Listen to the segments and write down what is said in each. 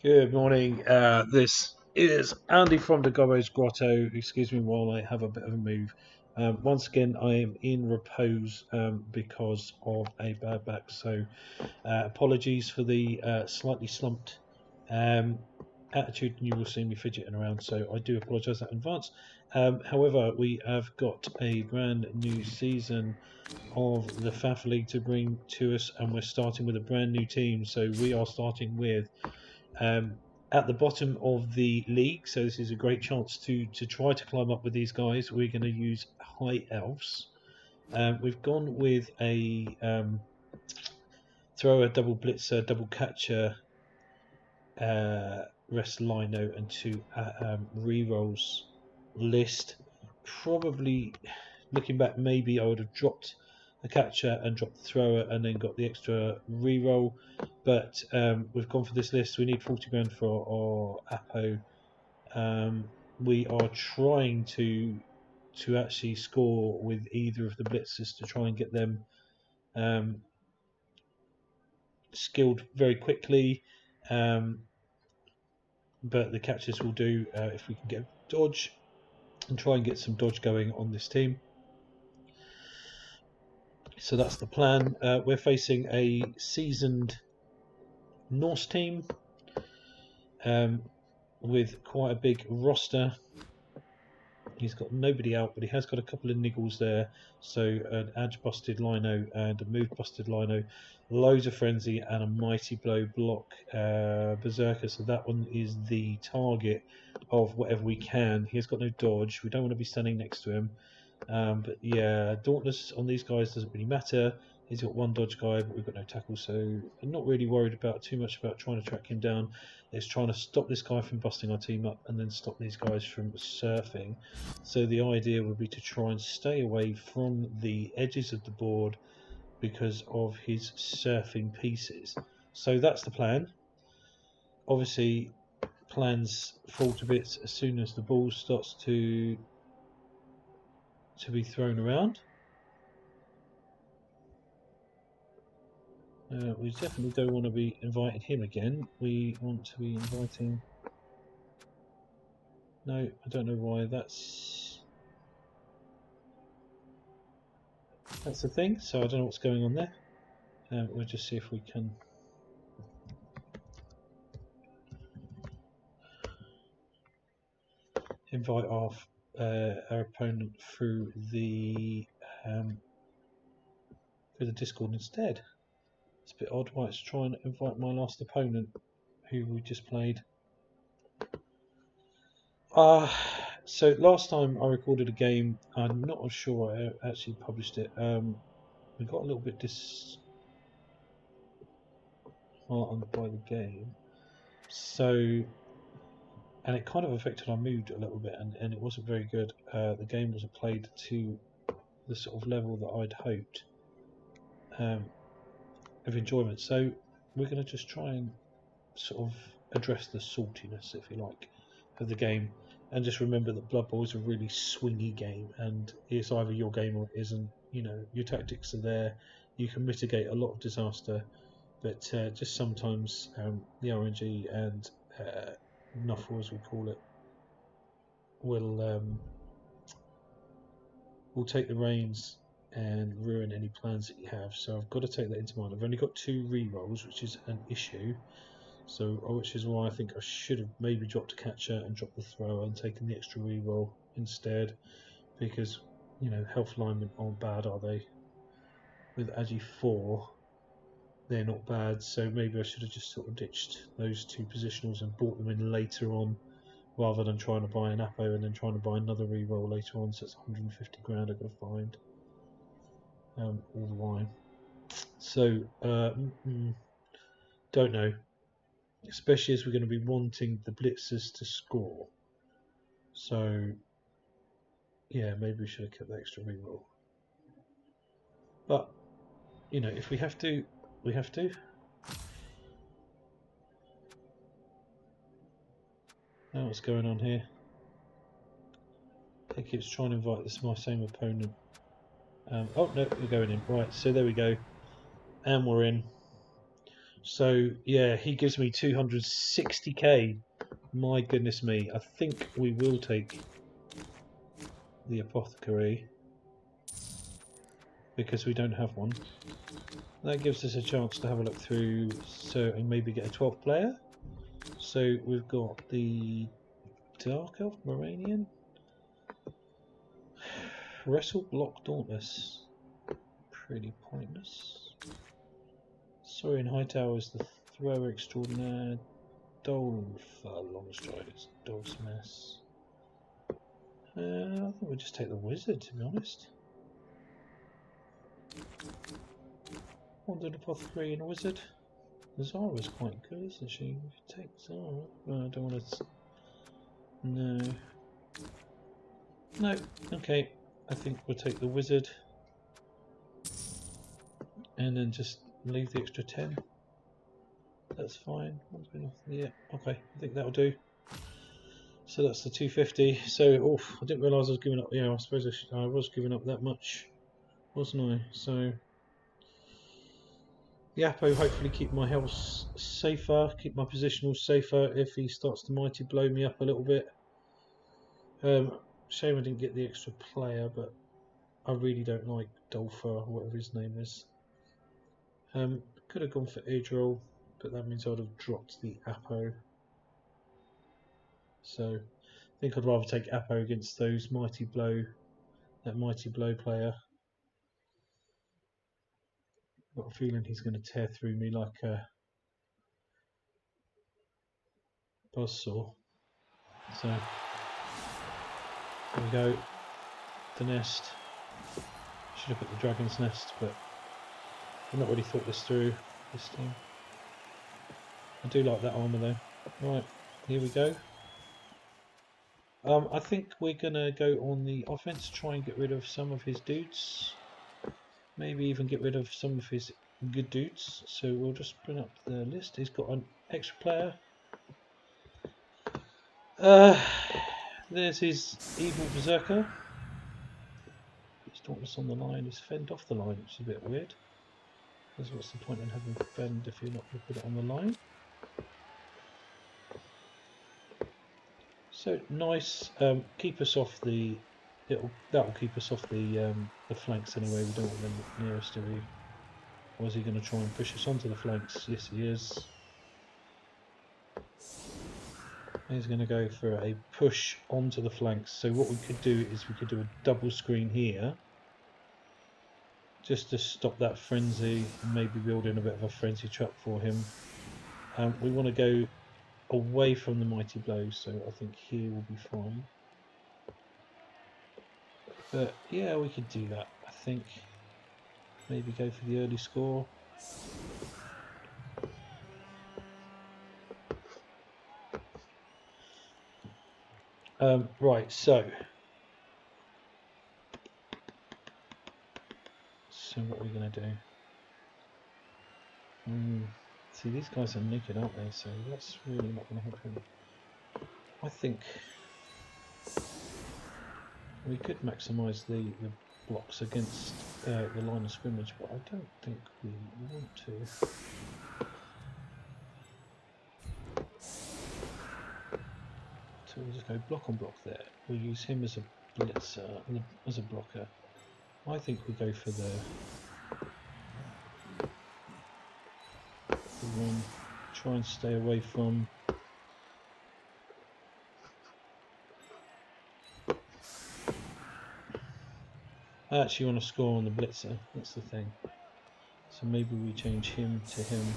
Good morning. This is Andy from the Gobbo's Grotto. Excuse me while I have a bit of a move. Once again, I am in repose because of a bad back. So, apologies for the slightly slumped um, attitude. You will see me fidgeting around, so I do apologise in advance. However, we have got a brand new season of the FAFF League to bring to us, and we're starting with a brand new team. So, we are starting with um, at the bottom of the league, so this is a great chance to try to climb up with these guys. We're going to use high elves. We've gone with a thrower, double blitzer, double catcher, rest lino, and two rerolls list. Probably looking back, maybe I would have dropped the catcher and dropped the thrower and then got the extra reroll. But we've gone for this list. We need 40 grand for our Apo. We are trying to actually score with either of the blitzers to try and get them um, skilled very quickly. But the catchers will do if we can get dodge and try and get some dodge going on this team. So that's the plan. We're facing a seasoned Norse team with quite a big roster. He's got nobody out, but he has got a couple of niggles there. So an edge busted lino and a move busted lino, loads of frenzy and a mighty blow block berserker. So that one is the target of whatever we can. He has got no dodge. We don't want to be standing next to him. But yeah, Dauntless on these guys doesn't really matter. He's got one dodge guy, but we've got no tackle, so I'm not really worried about too much about trying to track him down. It's trying to stop this guy from busting our team up and then stop these guys from surfing. So the idea would be to try and stay away from the edges of the board because of his surfing pieces. So that's the plan. Obviously, plans fall to bits as soon as the ball starts to be thrown around. We definitely don't want to be inviting him again. We want to be inviting... No, I don't know why that's the thing, so I don't know what's going on there. We'll just see if we can... invite our opponent through the Discord instead. It's a bit odd why it's trying to invite my last opponent who we just played. So last time I recorded a game, I'm not sure I actually published it. We got a little bit disheartened by the game, so and it kind of affected our mood a little bit, and it wasn't very good. The game wasn't played to the sort of level that I'd hoped of enjoyment. So we're going to just try and sort of address the saltiness, if you like, of the game, and just remember that Blood Bowl is a really swingy game, and it's either your game or it isn't. You know, your tactics are there. You can mitigate a lot of disaster, but just sometimes the RNG and Nuffle, as we call it, will take the reins and ruin any plans that you have. So I've got to take that into mind. I've only got 2 rerolls, which is an issue. So, which is why I think I should have maybe dropped a catcher and dropped the thrower and taken the extra reroll instead, because you know health alignment aren't bad, are they? With Agi 4, they're not bad. So maybe I should have just sort of ditched those 2 positionals and bought them in later on, rather than trying to buy an Apo and then trying to buy another reroll later on. So it's 150 grand I've got to find all the wine. So don't know. Especially as we're going to be wanting the blitzers to score. So, yeah, maybe we should have kept the extra reroll. But, you know, if we have to, we have to. Now what's going on here? I think it's trying to invite this my same opponent. Oh, no, we're going in. Right, so there we go. And we're in. So yeah, he gives me 260k. My goodness me. I think we will take the apothecary because we don't have one. That gives us a chance to have a look through, so and maybe get a 12th player. So we've got the Dark Elf Moranian, Wrestle Block Dauntless, pretty pointless. Saurian Hightower is the Thrower Extraordinaire, Dolpher Longstrides, Dog's Mess. I think we'll just take the Wizard, to be honest. Wandered Apothecary and a Wizard. Zara's quite good, isn't she? We could take Zara. Oh, I don't want to. No. No. Okay. I think we'll take the Wizard. And then just leave the extra 10. That's fine. Yeah. Okay. I think that'll do. So that's the 250. So, I didn't realise I was giving up. Yeah, I suppose I was giving up that much, wasn't I? So. Yappo hopefully keep my health safer, keep my positional safer if he starts to mighty blow me up a little bit. Shame I didn't get the extra player, but I really don't like Dolpher or whatever his name is. Could have gone for Idril, but that means I'd have dropped the Appo. So I think I'd rather take Appo against that mighty blow player. I've got a feeling he's going to tear through me like a buzzsaw. So there we go. The nest. Should have put the dragon's nest, but I've not really thought this through this time. I do like that armour though. Right, here we go. I think we're gonna go on the offense, try and get rid of some of his dudes. Maybe even get rid of some of his good dudes. So we'll just bring up the list. He's got an extra player. There's his evil berserker. He's dauntless on the line. He's fend off the line, which is a bit weird. Because what's the point in having fend if you're not going to put it on the line? So nice. Keep us off the. That'll keep us off the flanks anyway. We don't want them near us, do we? Or is he going to try and push us onto the flanks? Yes, he is. He's going to go for a push onto the flanks. So what we could do is we could do a double screen here, just to stop that frenzy and maybe build in a bit of a frenzy trap for him. We want to go away from the mighty blows, so I think here will be fine. But yeah, we could do that. I think maybe go for the early score. Right, so what are we going to do? See, these guys are naked, aren't they? So that's really not going to help him. I think we could maximise the blocks against the line of scrimmage, but I don't think we want to. So we'll just go block on block there. We'll use him as a blitzer, as a blocker. I think we go for the one, try and stay away from I actually want to score on the blitzer, that's the thing. So maybe we change him to him.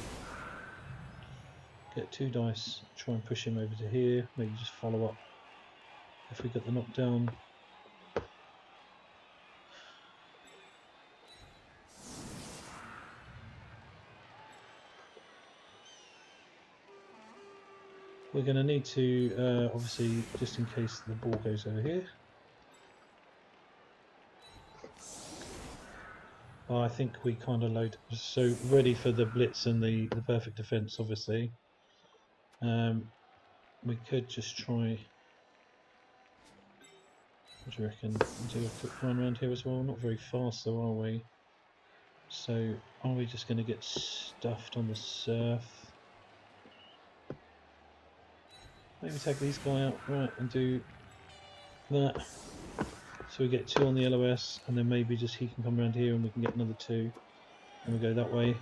Get 2 dice, try and push him over to here, maybe just follow up if we get the knockdown. We're going to need to, obviously, just in case the ball goes over here. I think we kind of load, so ready for the blitz and the perfect defence, obviously. We could just try, what do you reckon, do a quick run around here as well? Not very fast though, are we? So are we just going to get stuffed on the surf? Maybe take these guys out, right, and do that. So we get 2 on the LOS, and then maybe just he can come around here and we can get another 2. And we go that way.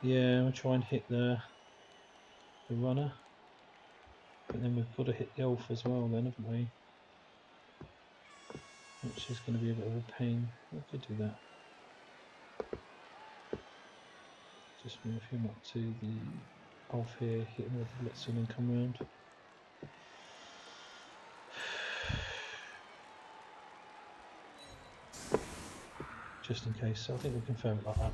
Yeah, we'll try and hit the runner. But then we've got to hit the elf as well then, haven't we? Which is going to be a bit of a pain. We could do that. Just move him up to the elf here, hit him with the blitz and then come round. Just in case, so I think we'll confirm it like that.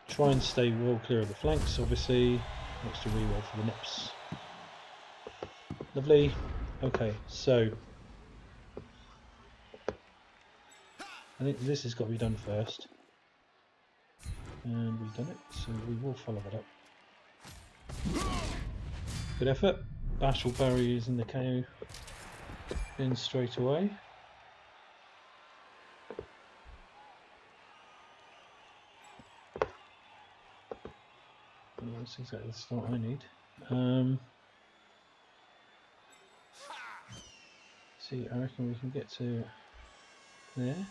Try and stay well clear of the flanks, obviously. Extra reroll for the nips. Lovely. Okay, so I think this has got to be done first. And we've done it, so we will follow that up. Good effort. Battle barriers in the KO in straight away. That's exactly the start I need. See, I reckon we can get to there.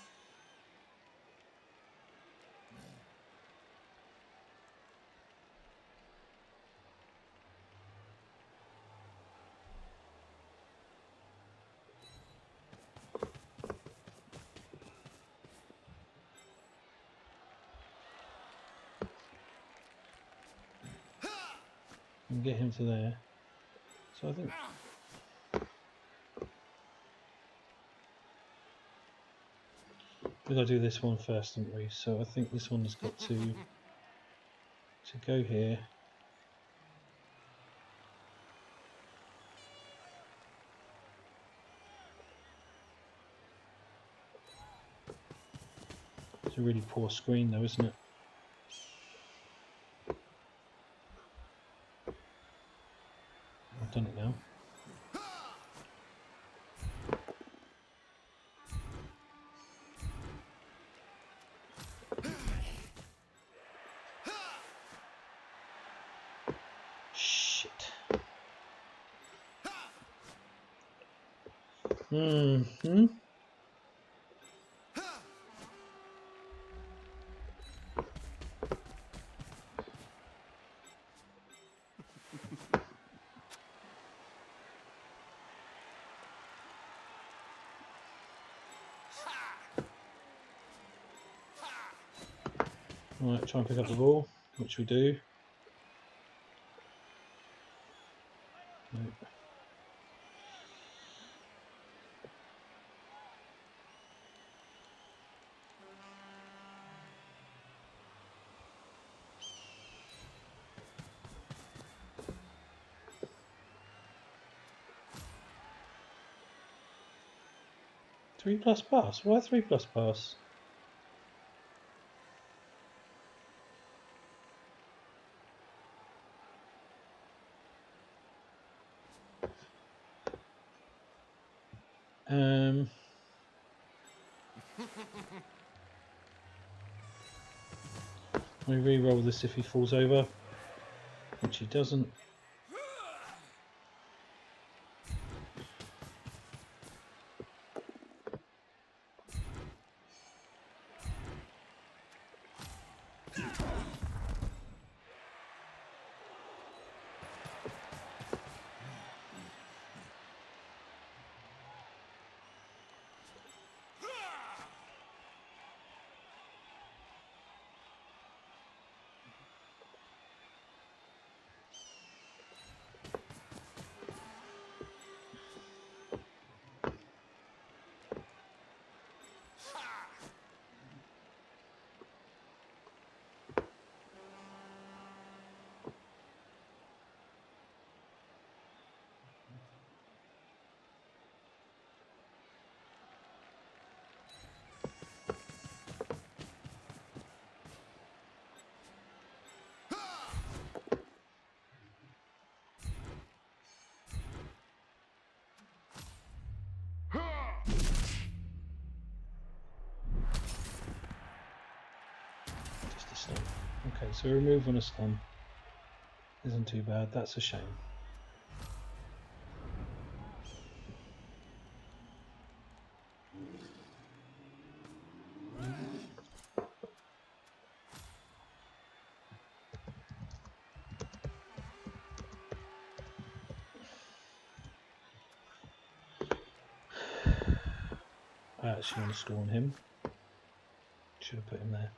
And get him to there. So I think we've got to do this one first, haven't we? So I think this one has got to go here. It's a really poor screen though, isn't it? I've done it now. Shit. Mm-hmm. Right, try and pick up the ball, which we do. Nope. Three plus pass? Why 3 plus pass? We re-roll this if he falls over, which he doesn't. stun. Okay, so remove on a stun isn't too bad. That's a shame. I actually want to score on him. Should have put him there.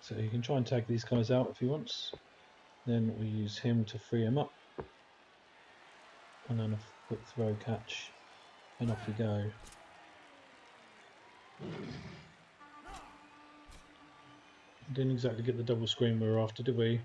So you can try and tag these guys out if he wants. Then we use him to free him up. And then a quick throw catch. And off we go. Didn't exactly get the double screen we were after, did we?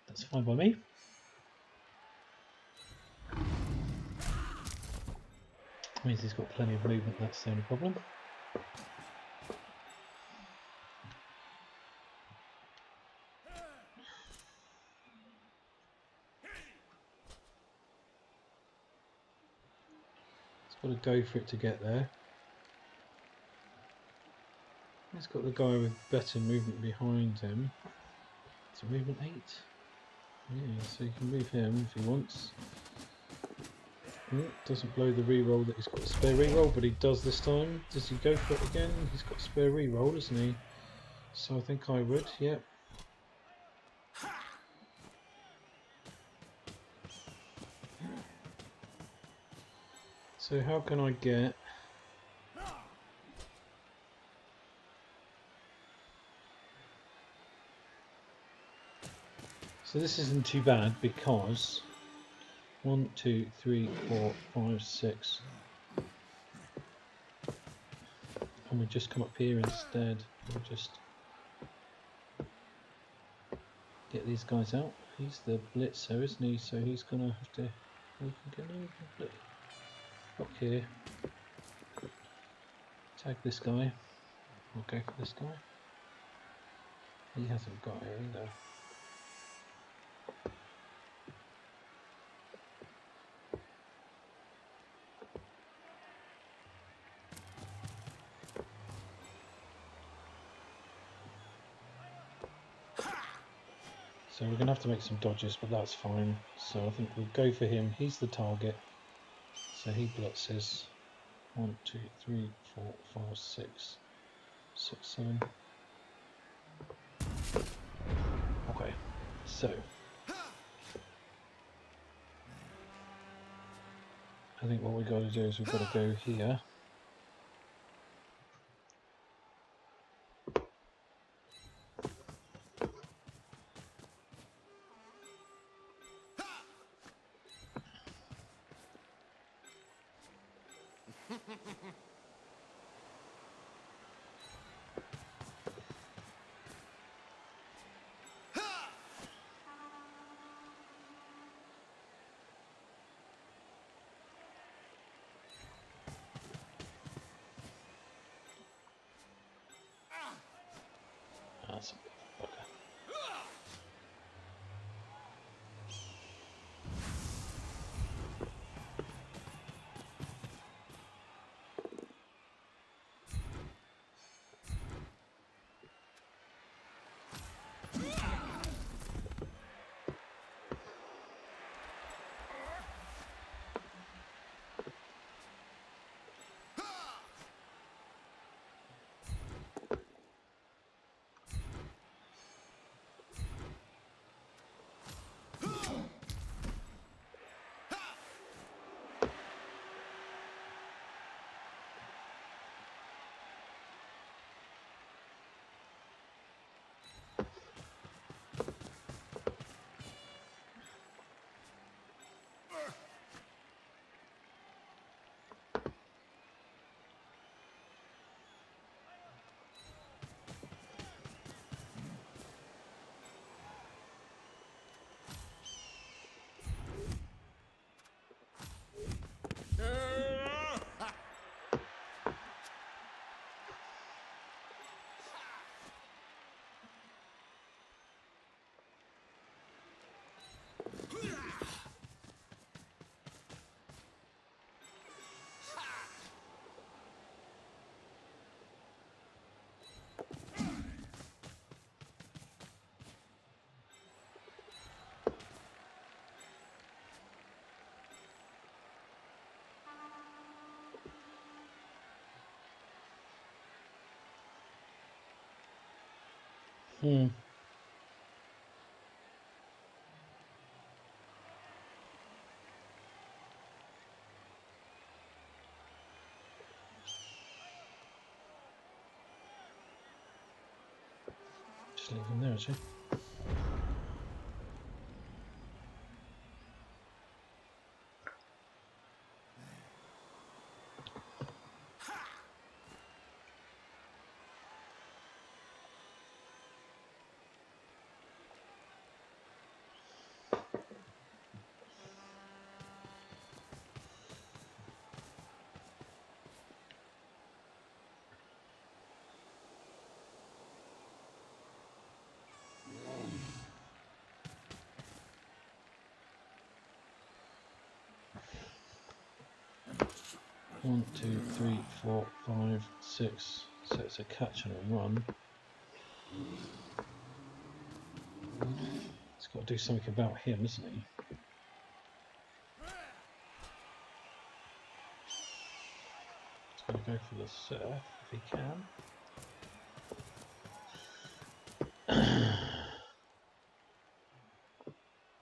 That's fine by me. Means he's got plenty of movement, that's the only problem. He's got to go for it to get there. He's got the guy with better movement behind him. It's a movement 8. Yeah, so you can move him if he wants. Doesn't blow the reroll that he's got a spare reroll, but he does this time. Does he go for it again? He's got a spare reroll, doesn't he? So I think I would, yep. So how can I get... So this isn't too bad because 1, 2, 3, 4, 5, 6, and we just come up here instead. We'll just get these guys out. He's the blitzer, isn't he? So he's gonna have to. We can get over up here. Tag this guy. We'll go for this guy. He hasn't got it either. So we're going to have to make some dodges, but that's fine. So I think we'll go for him. He's the target. So he blitzes. 1, 2, 3, 4, 5, 6, 6, 7. Okay, so I think what we've got to do is we've got to go here. Hmm. Just leave him there, actually. One, two, three, 4, 5, 6. So it's a catch and a run. He's got to do something about him, isn't he? He's going to go for the surf if he can.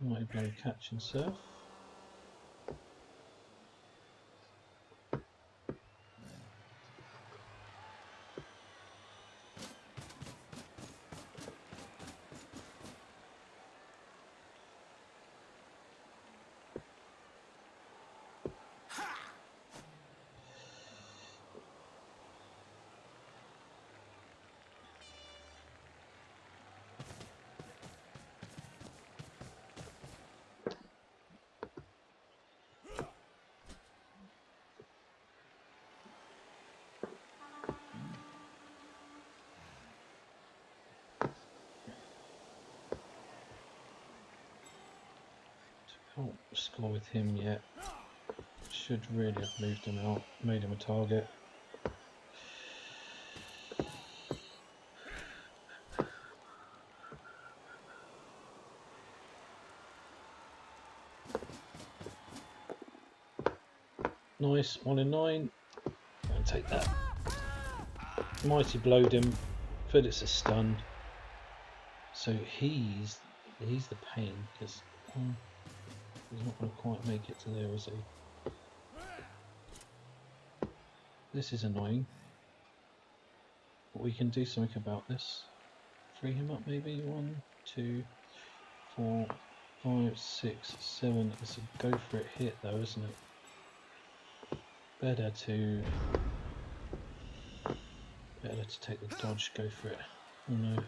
Might blow catch and surf. Can't score with him yet. Should really have moved him out, made him a target. Nice, 1 in 9. I'll take that. Mighty blowed him, but it's a stun. So he's the pain, because he's not going to quite make it to there, is he? This is annoying. But we can do something about this. Free him up maybe. 1, 2, 4, 5, 6, 7. It's a go for it hit though, isn't it? Better to take the dodge, go for it. Oh no.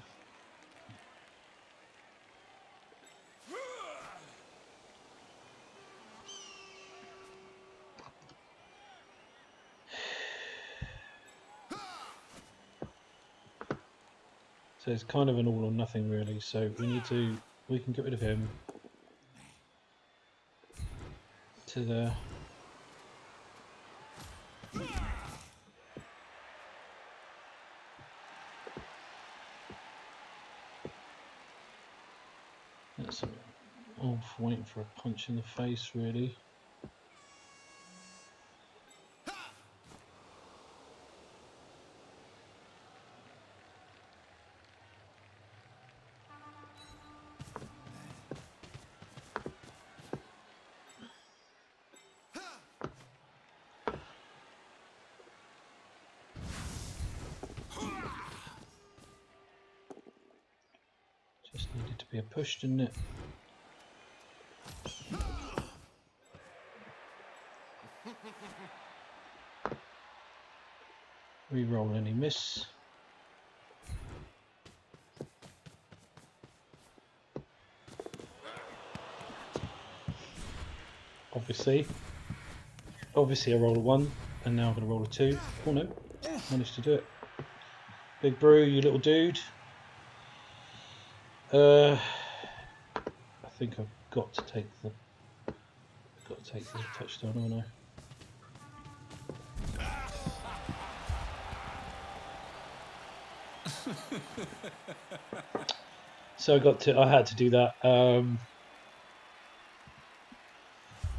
So it's kind of an all or nothing really, so we can get rid of him to there. That's off, waiting for a punch in the face really. Just needed to be a push, didn't it? Reroll any miss. Obviously I roll a 1 and now I'm going to roll a 2. Oh no, managed to do it. Big Brew, you little dude. I think I've got to take the touchdown, haven't I? So I had to do that.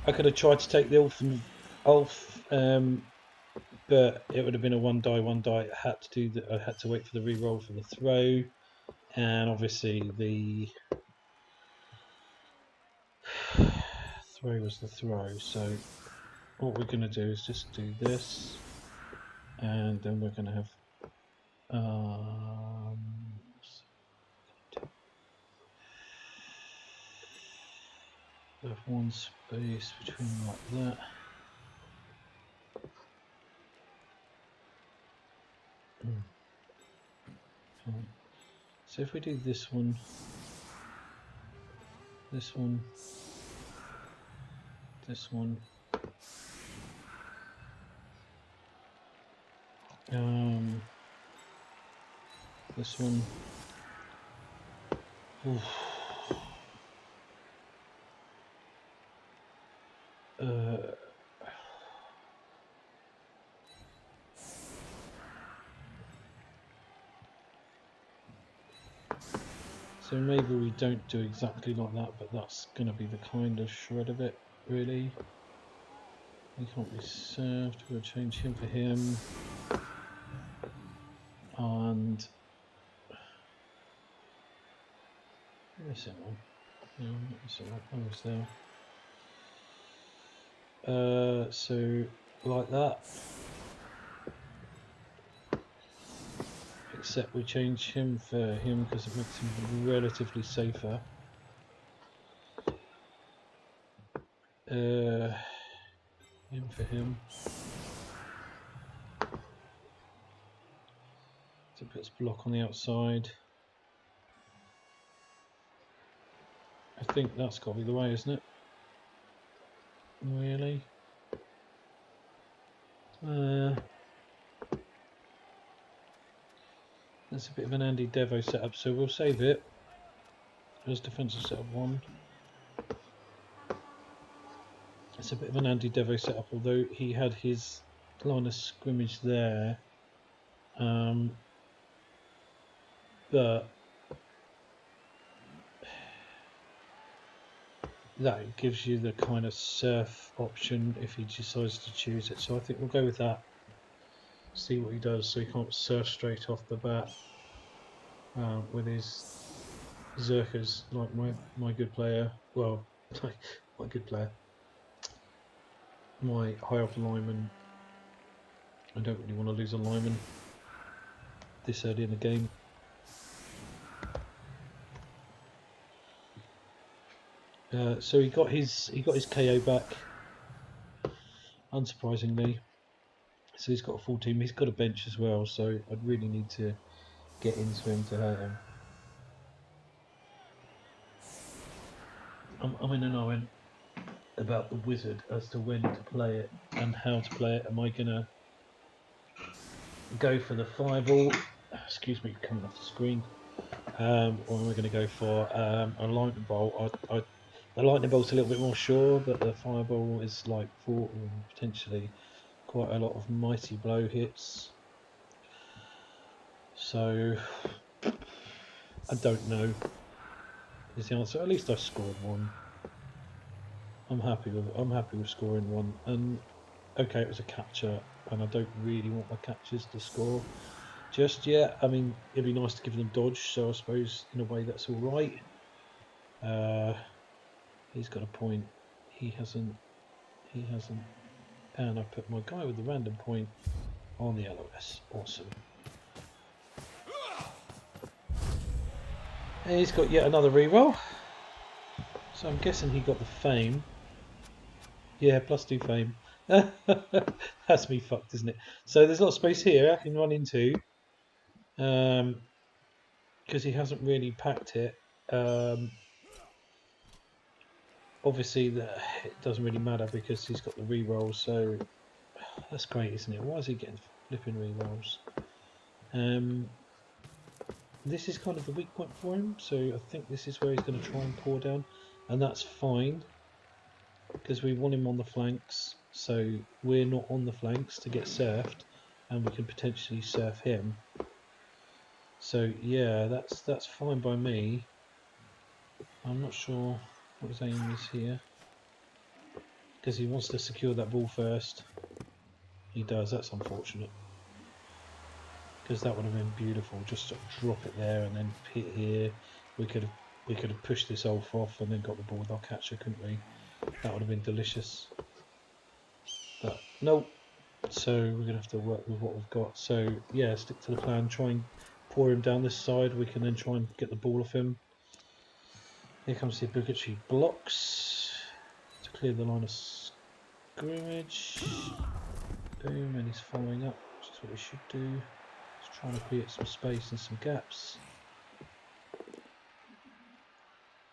I could have tried to take the Ulf, but it would have been a one die. I had to wait for the re-roll for the throw. and obviously the throw was the throw. So what we're going to do is just do this, and then we're going to have one space between like that. So if we do this one, this one, this one, this one. Oof. So maybe we don't do exactly like that, but that's going to be the kind of shred of it, really. He can't be served. We'll change him for him. And where's it on? No, it's alright. I was there. So like that. Except we change him for him because it makes him relatively safer. Him for him. So it puts block on the outside. I think that's got to be the way, isn't it? Really? That's a bit of an Andy Devo setup, so we'll save it. There's defensive setup 1. It's a bit of an Andy Devo setup, although he had his line of scrimmage there. But that gives you the kind of surf option if he decides to choose it. So I think we'll go with that. See what he does, so he can't surf straight off the bat with his Zerkers, like my good player. Well, my good player. My high up lineman. I don't really want to lose a lineman this early in the game. So he got his KO back, unsurprisingly. So he's got a full team. He's got a bench as well. So I'd really need to get into him to hurt him. I'm in an iron about the wizard as to when to play it and how to play it. Am I gonna go for the fireball? Excuse me, coming off the screen. Or am I going to go for a lightning bolt? The lightning bolt's a little bit more sure, but the fireball is like potentially quite a lot of mighty blow hits. So I don't know is the answer. At least I scored one. I'm happy with scoring one. And okay, it was a catcher, and I don't really want my catchers to score just yet. I mean, it'd be nice to give them dodge, so I suppose in a way that's all right. He's got a point. He hasn't. And I put my guy with the random point on the LOS. Awesome. And he's got yet another reroll. So I'm guessing he got the fame. Yeah, +2 fame. That's me fucked, isn't it? So there's a lot of space here I can run into. Because he hasn't really packed it. Obviously, it doesn't really matter because he's got the re-rolls, so that's great, isn't it? Why is he getting flipping re-rolls? This is kind of the weak point for him, so I think this is where he's going to try and pour down, and that's fine because we want him on the flanks, so we're not on the flanks to get surfed, and we can potentially surf him. So yeah, that's fine by me. I'm not sure what his aim is here because he wants to secure that ball first. He does. That's unfortunate because that would have been beautiful. Just sort of drop it there and then hit here. We could have pushed this Ulf off and then got the ball with our catcher, couldn't we? That would have been delicious. But no. So we're gonna have to work with what we've got. So yeah, stick to the plan. Try and pour him down this side. We can then try and get the ball off him. Here comes the obligatory blocks to clear the line of scrimmage. Boom, and he's following up, which is what we should do. Just trying to create some space and some gaps.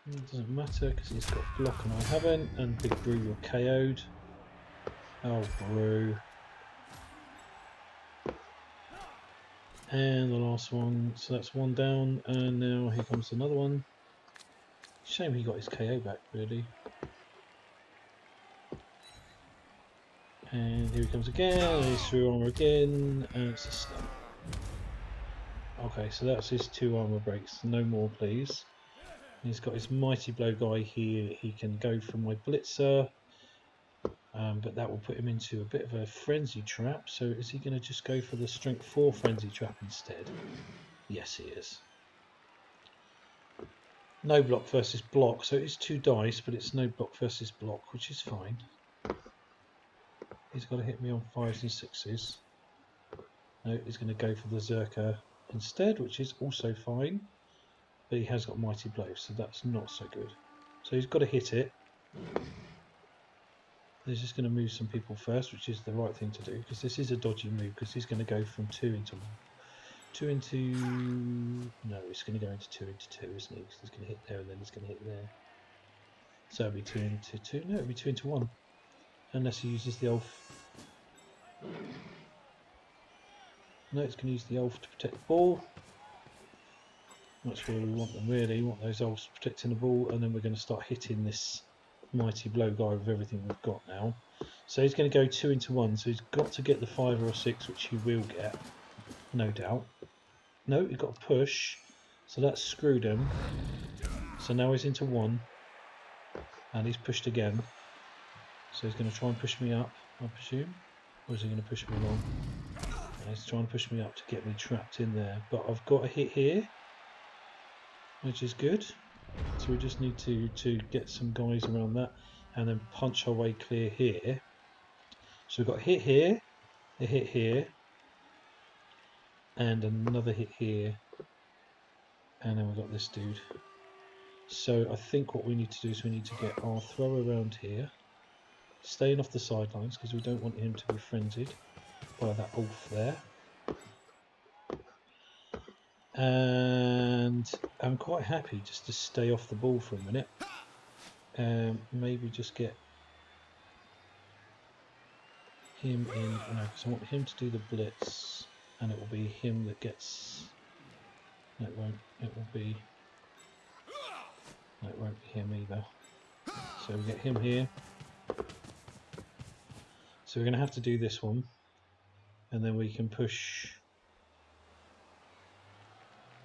It doesn't matter because he's got block and I haven't. And Big Brew, you're KO'd. Oh, Brew. And the last one, so that's one down, and now here comes another one. Shame he got his KO back, really. And here he comes again, and he's through armour again, and it's a stun. Okay, so that's his 2 armour breaks, no more please. He's got his Mighty Blow guy here, he can go for my Blitzer, but that will put him into a bit of a Frenzy Trap, so is he going to just go for the Strength 4 Frenzy Trap instead? Yes he is. No block versus block, so it's 2 dice, but it's no block versus block, which is fine. He's got to hit me on 5s and 6s. No, he's going to go for the Zerker instead, which is also fine. But he has got Mighty Blow, so that's not so good. So he's got to hit it. He's just going to move some people first, which is the right thing to do, because this is a dodgy move, because he's going to go from 2 into 1. 2 into... no, it's going to go into 2 into 2, isn't he? Because he's going to hit there and then he's going to hit there. So it'll be 2 into 2. No, it'll be 2 into 1. Unless he uses the Ulf. No, it's going to use the Ulf to protect the ball. That's where we want them really. We want those Ulfs protecting the ball, and then we're going to start hitting this Mighty Blow guy with everything we've got now. So he's going to go 2 into 1, so he's got to get the 5 or a 6, which he will get, no doubt. No, he's got a push, so that's screwed him. So now he's into 1, and he's pushed again. So he's going to try and push me up, I presume. Or is he going to push me along? And he's trying to push me up to get me trapped in there. But I've got a hit here, which is good. So we just need to get some guys around that and then punch our way clear here. So we've got a hit here, and another hit here, and then we've got this dude. So I think what we need to do is we need to get our thrower around here, staying off the sidelines because we don't want him to be frenzied by that Ulf there. And I'm quite happy just to stay off the ball for a minute. Maybe just get him in, no, because I want him to do the blitz, and it will be him that gets, no it won't, it will be, no it won't be him either. So we get him here. So we're going to have to do this one, and then we can push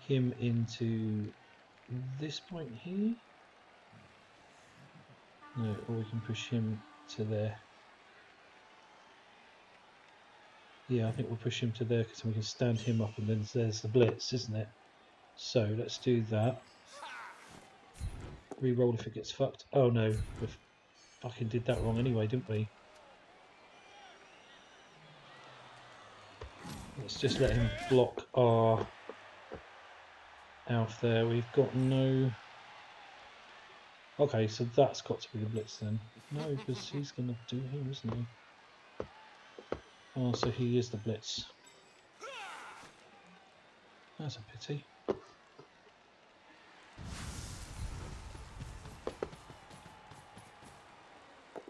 him into this point here. No, or we can push him to there. Yeah, I think we'll push him to there because we can stand him up, and then there's the blitz, isn't it? So let's do that. Reroll if it gets fucked. Oh no, we fucking did that wrong anyway, didn't we? Let's just let him block our Alf there. We've got no... Okay, so that's got to be the blitz then. No, because he's going to do him, isn't he? Oh, so he is the blitz. That's a pity.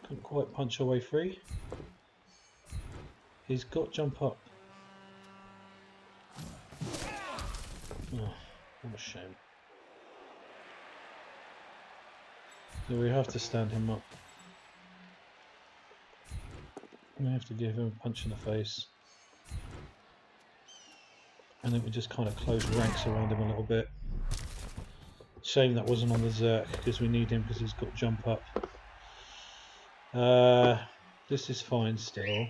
Couldn't quite punch our way free. He's got jump up. Oh, what a shame. So we have to stand him up. We have to give him a punch in the face. And then we just kind of close ranks around him a little bit. Shame that wasn't on the Zerk, because we need him because he's got jump up. This is fine still.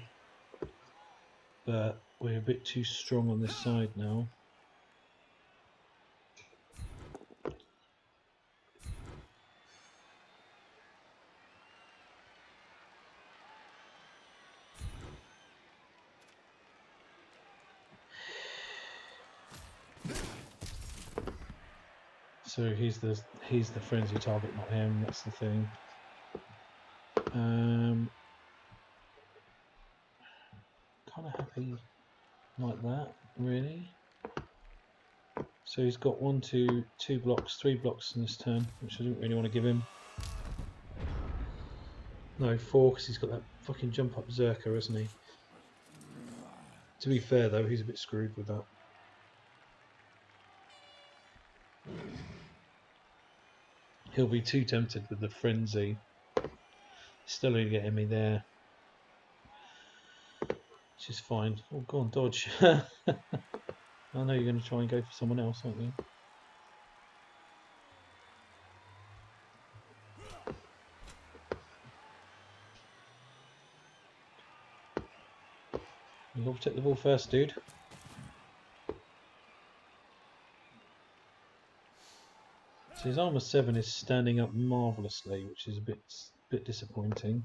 But we're a bit too strong on this side now. So he's the frenzy target, not him. That's the thing. Kind of happy like that, really. So he's got 1, 2, 2 blocks, 3 blocks in this turn, which I didn't really want to give him. No, 4, because he's got that fucking jump up Zerker, isn't he? To be fair though, he's a bit screwed with that. He'll be too tempted with the frenzy. Still only getting me there, which is fine. Oh, go on, dodge. I know you're going to try and go for someone else, aren't you? You've got to protect the ball first, dude. So his armor 7 is standing up marvellously, which is a bit disappointing.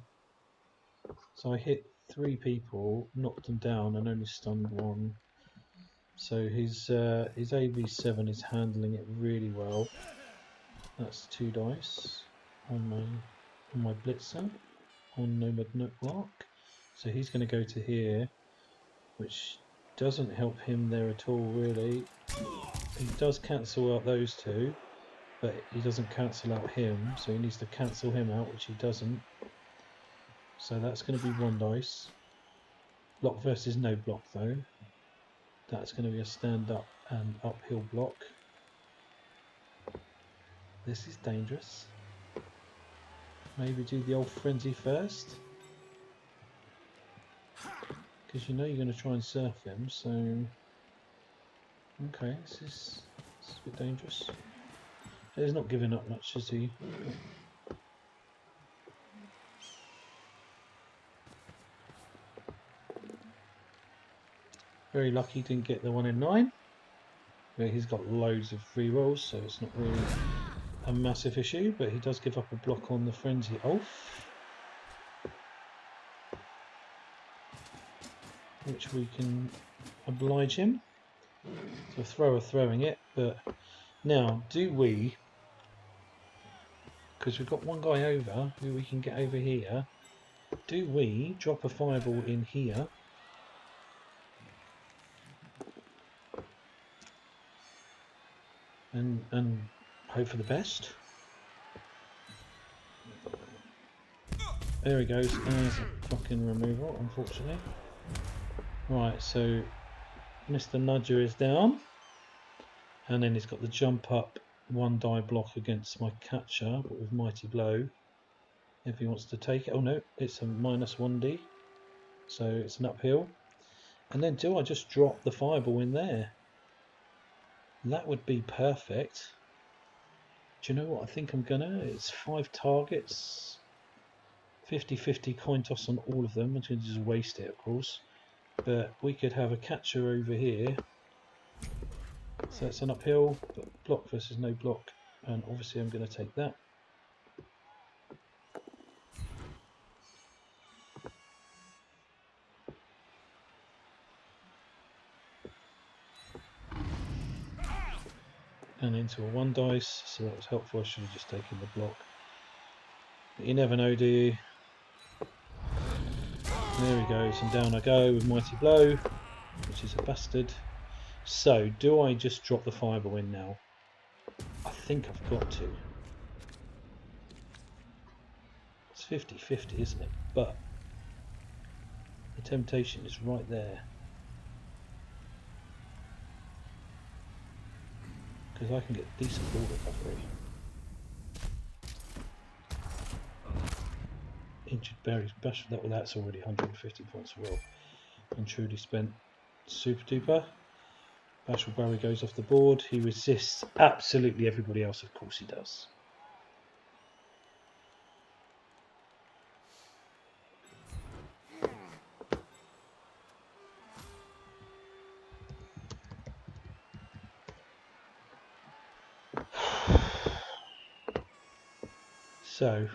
So I hit 3 people, knocked them down, and only stunned 1. So his AV7 is handling it really well. That's 2 dice on my blitzer on Nomad Block. So he's going to go to here, which doesn't help him there at all, really. He does cancel out those 2, but he doesn't cancel out him, so he needs to cancel him out, which he doesn't. So that's going to be 1 dice. Block versus no block, though. That's going to be a stand up and uphill block. This is dangerous. Maybe do the old frenzy first, because you know you're going to try and surf him. So okay, this is a bit dangerous. He's not giving up much, is he? Very lucky didn't get the 1 in 9. But he's got loads of rerolls, so it's not really a massive issue. But he does give up a block on the frenzy off, which we can oblige him. So thrower throwing it, but now do we? Because we've got 1 guy over who we can get over here. Do we drop a fireball in here? And hope for the best? There he goes. There's a fucking removal, unfortunately. Right, so Mr. Nudger is down. And then he's got the jump up 1 die block against my catcher, but with Mighty Blow. If he wants to take it. Oh no, it's a -1d. So it's an uphill. And then do I just drop the fireball in there? That would be perfect. Do you know what I think I'm gonna? It's 5 targets. 50-50 coin toss on all of them. I'm going to just waste it, of course. But we could have a catcher over here. So it's an uphill, but block versus no block. And obviously I'm going to take that. And into a 1 dice, so that was helpful. I should have just taken the block. But you never know, do you? There he goes, and down I go with Mighty Blow, which is a bastard. So, do I just drop the fireball in now? I think I've got to. It's 50-50, isn't it? But the temptation is right there. Because I can get decent ball recovery. Injured berries, bash that. Well, that's already 150 points well and truly spent. Super duper. Bashful Barry goes off the board. He resists absolutely everybody else, of course he does. So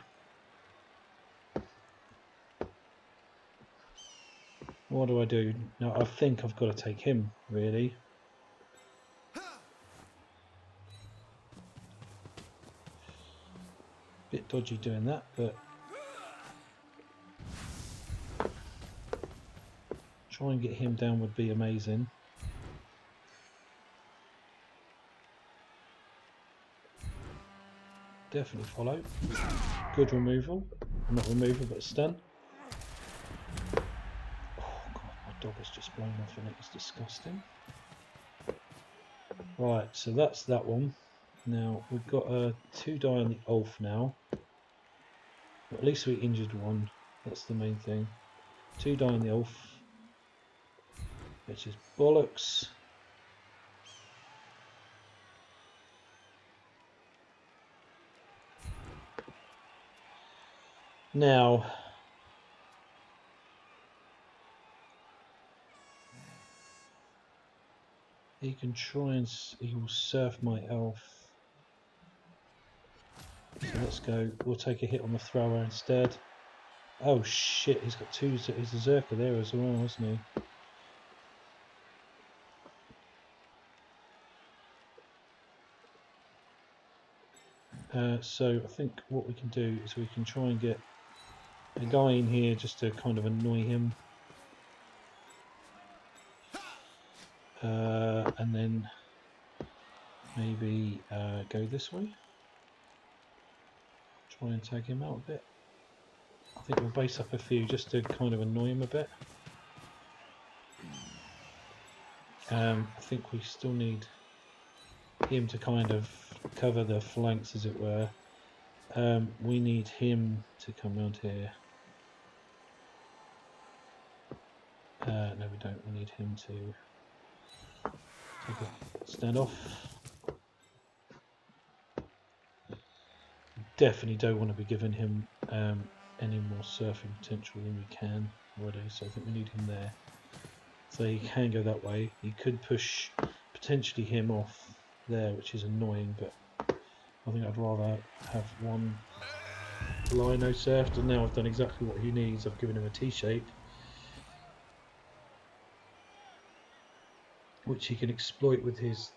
what do I do? Now I think I've got to take him, really. Bit dodgy doing that, but try and get him down would be amazing. Definitely follow. Good removal. Not removal, but stun. Oh god, my dog has just blown off and it is disgusting. Right, so that's that one. Now we've got 2 die on the Ulf now. Well, at least we injured one. That's the main thing. 2 die on the Ulf, which is bollocks. Now, he can try and he will surf my elf. So let's go. We'll take a hit on the thrower instead. Oh shit! He's got 2. He's a Zerker there as well, isn't he? So I think what we can do is we can try and get a guy in here just to kind of annoy him. And then maybe go this way. Try and tag him out a bit. I think we'll base up a few just to kind of annoy him a bit. I think we still need him to kind of cover the flanks, as it were. We need him to come around here. No, we don't. We need him to take a standoff. Definitely don't want to be giving him any more surfing potential than we can already, so I think we need him there. So he can go that way. He could push potentially him off there, which is annoying, but I think I'd rather have one Lino surfed, and now I've done exactly what he needs. I've given him a T-shape, which he can exploit with his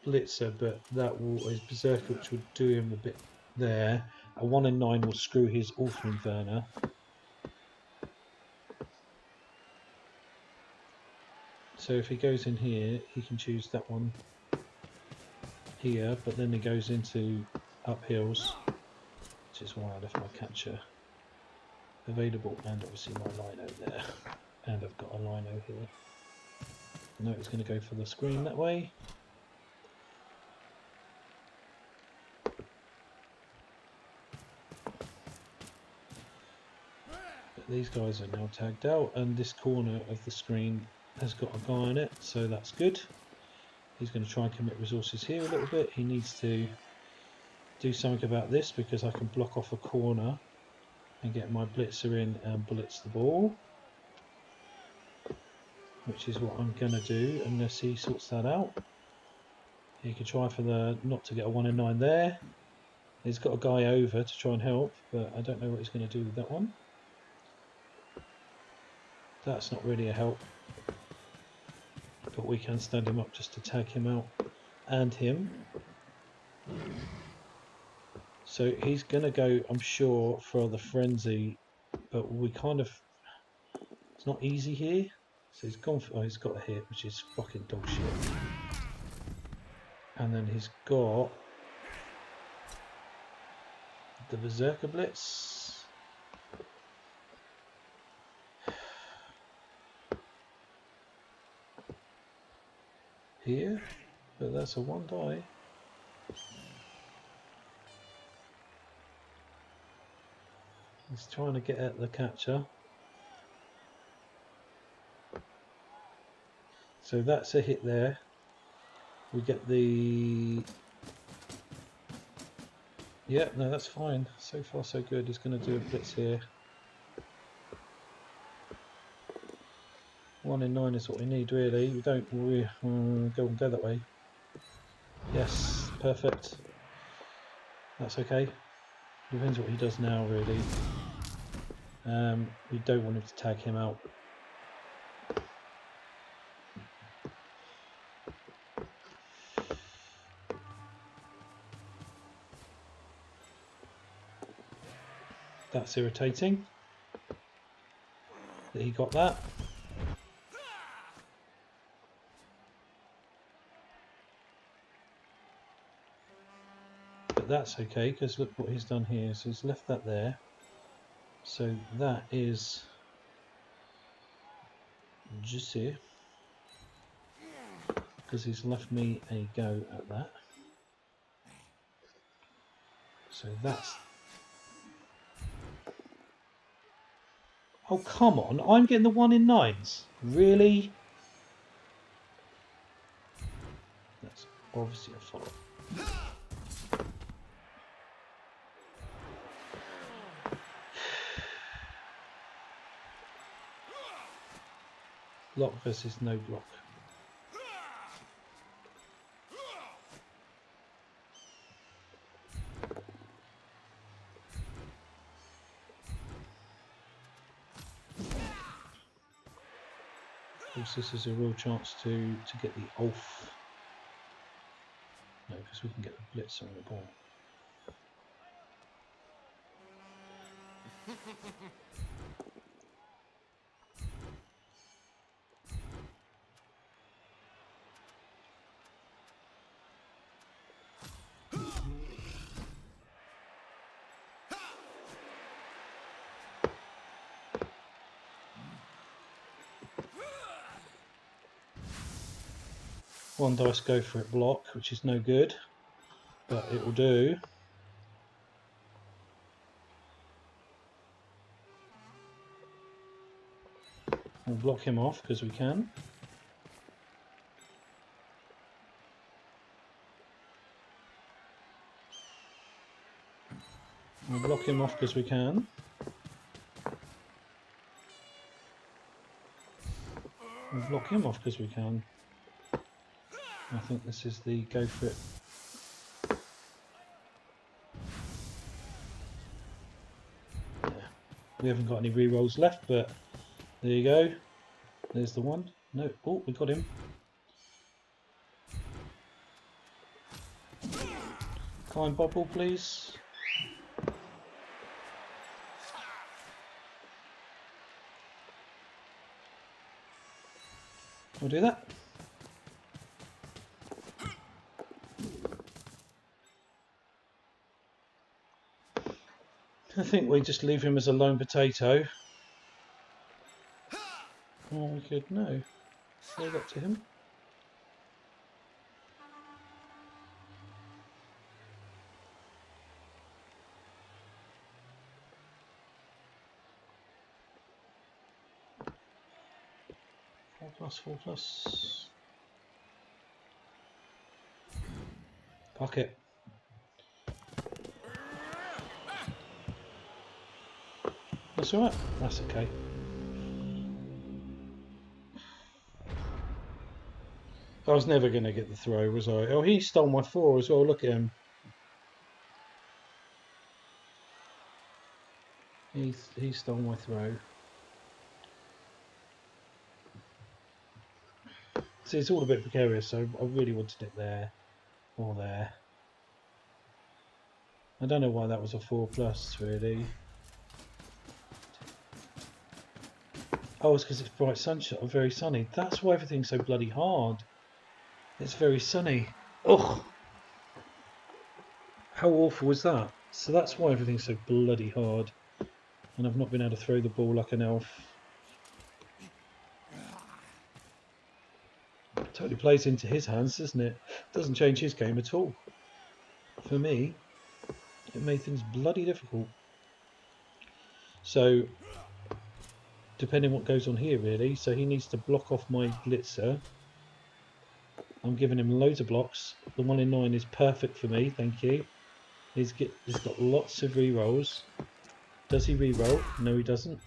Blitzer, but that will, his Berserker, which would do him a bit there. A 1 in 9 will screw his Ultra Inferno. So if he goes in here, he can choose that one here, but then he goes into uphills, which is why I left my catcher available, and obviously my Lino there. And I've got a Lino here. No, it's going to go for the screen that way. But these guys are now tagged out, and this corner of the screen has got a guy on it, so that's good. He's going to try and commit resources here a little bit. He needs to do something about this because I can block off a corner and get my Blitzer in and blitz the ball, which is what I'm going to do unless he sorts that out. He can try for the not to get a 1 in 9 there. He's got a guy over to try and help, but I don't know what he's going to do with that one. That's not really a help, but we can stand him up just to tag him out and him. So he's going to go, I'm sure, for the frenzy, but we kind of, it's not easy here. So he's gone for, oh, he's got a hit, which is fucking dog shit. And then he's got the Berserker Blitz. Here, but that's a 1 die. He's trying to get at the catcher. So that's a hit there. We get the... Yeah, no, that's fine. So far so good. He's going to do a blitz here. 1 in 9 is what we need, really. We don't go that way. Yes, perfect. That's okay. Depends what he does now, really. We don't want him to tag him out. That's irritating that he got that. But that's okay, because look what he's done here. So he's left that there. So that is just here, because he's left me a go at that. So that's... Oh, come on. I'm getting the 1 in 9s. Really? That's obviously a follow. Block versus no block. Of course, this is a real chance to get the off. No, because we can get the blitz on the ball. One dice go for it block, which is no good, but it will do. We'll block him off because we can. We'll block him off because we can. We'll block him off because we can. I think this is the go for it. Yeah. We haven't got any rerolls left, but there you go. There's the one. No, oh, we got him. Climb bubble, please. We'll do that. I think we just leave him as a lone potato. Or we could, no, leave that to him. Four plus. Pocket. That's alright, that's okay. I was never going to get the throw, was I? Oh, he stole my 4 as well, look at him. He stole my throw. See, it's all a bit precarious, so I really wanted it there or there. I don't know why that was a 4 plus, really. Oh, it's because it's bright sunshine, very sunny. That's why everything's so bloody hard. It's very sunny. Ugh! How awful was that? So that's why everything's so bloody hard. And I've not been able to throw the ball like an elf. Totally plays into his hands, doesn't it? Doesn't change his game at all. For me, it made things bloody difficult. So, depending what goes on here, really. So he needs to block off my blitzer. I'm giving him loads of blocks. The 1 in 9 is perfect for me, thank you. He's got lots of re-rolls. Does he re-roll? No, he doesn't.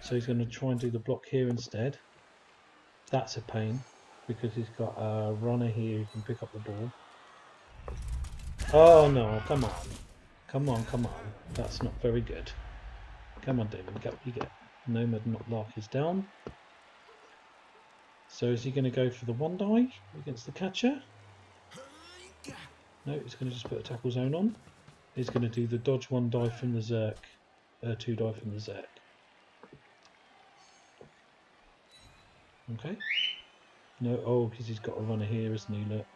So he's going to try and do the block here instead. That's a pain, because he's got a runner here who can pick up the ball. Oh no, come on. Come on, come on. That's not very good. Come on, Damon, go. You get. Nomad not Lark is down. So is he going to go for the one die against the catcher? No, he's going to just put a tackle zone on. He's going to do the dodge one die from the Zerk. Two die from the Zerk. Okay. No, oh, because he's got a runner here, isn't he? Look.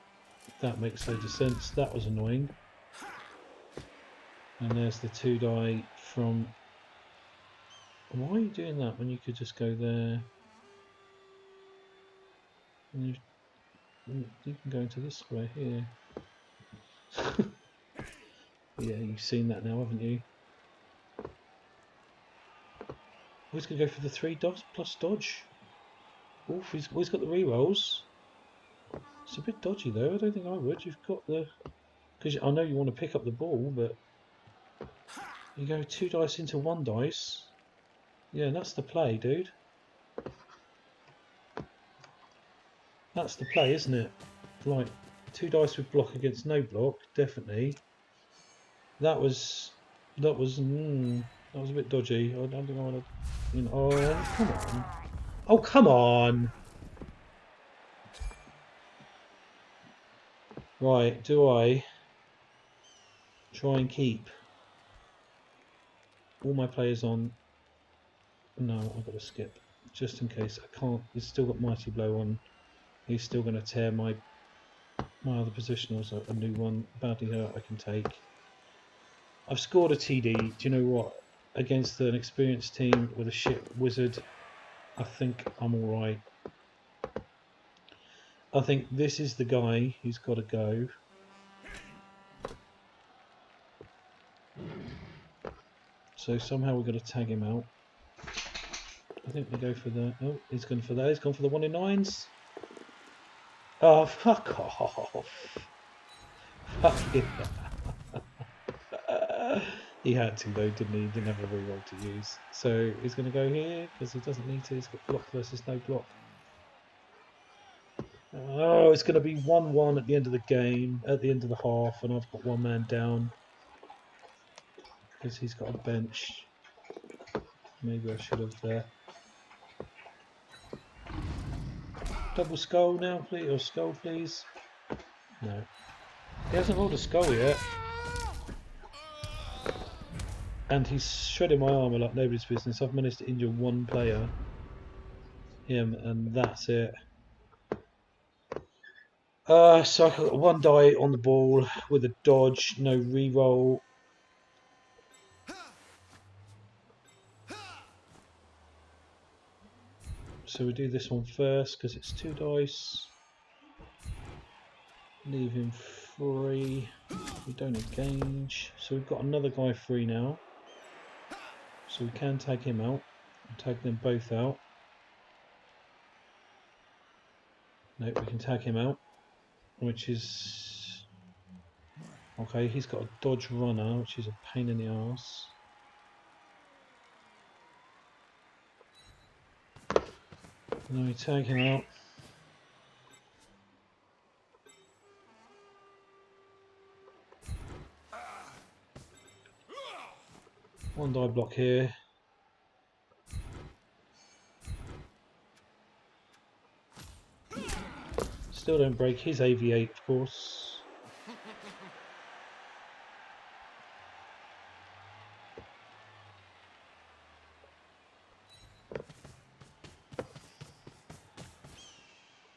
That makes loads of sense. That was annoying. And there's the two die from... Why are you doing that when you could just go there? And you can go into this square here. Yeah, you've seen that now, haven't you? Oh, he's going to go for the 3 dots plus dodge. Oh, he's got the rerolls. It's a bit dodgy though. I don't think I would. You've got the... Because I know you want to pick up the ball, but... You go 2 dice into 1 dice. Yeah, that's the play, dude. That's the play, isn't it? Like, 2 dice with block against no block, definitely. That was a bit dodgy. I don't think I want to... You know, oh, come on. Oh, come on! Right, do I try and keep all my players on? No, I've got to skip. Just in case. I can't. He's still got Mighty Blow on. He's still going to tear my other positionals. A new one. Badly hurt I can take. I've scored a TD. Do you know what? Against an experienced team with a shit wizard, I think I'm alright. I think this is the guy who's got to go. So somehow we've got to tag him out. I think we go for the... Oh, he's gone for that. He's gone for the 1 in 9s. Oh, fuck off. Fuck it. He had to though, didn't he? He didn't have a reroll to use. So he's going to go here because he doesn't need to. He's got block versus no block. Oh, it's going to be 1-1 at the end of the game, at the end of the half, and I've got 1 man down because he's got a bench. Maybe I should have... Double skull now, please, or skull, please. No. He hasn't rolled a skull yet. And he's shredding my armour like nobody's business. I've managed to injure 1 player. Him, and that's it. So I got 1 die on the ball with a dodge, no reroll. So we do this one first because it's 2 dice. Leave him free. We don't engage. So we've got another guy free now. So we can tag him out. Tag them both out. Nope, we can tag him out. Which is... Okay, he's got a dodge runner, which is a pain in the arse. And then we tag him out. One die block here. Still don't break his AV8, of course.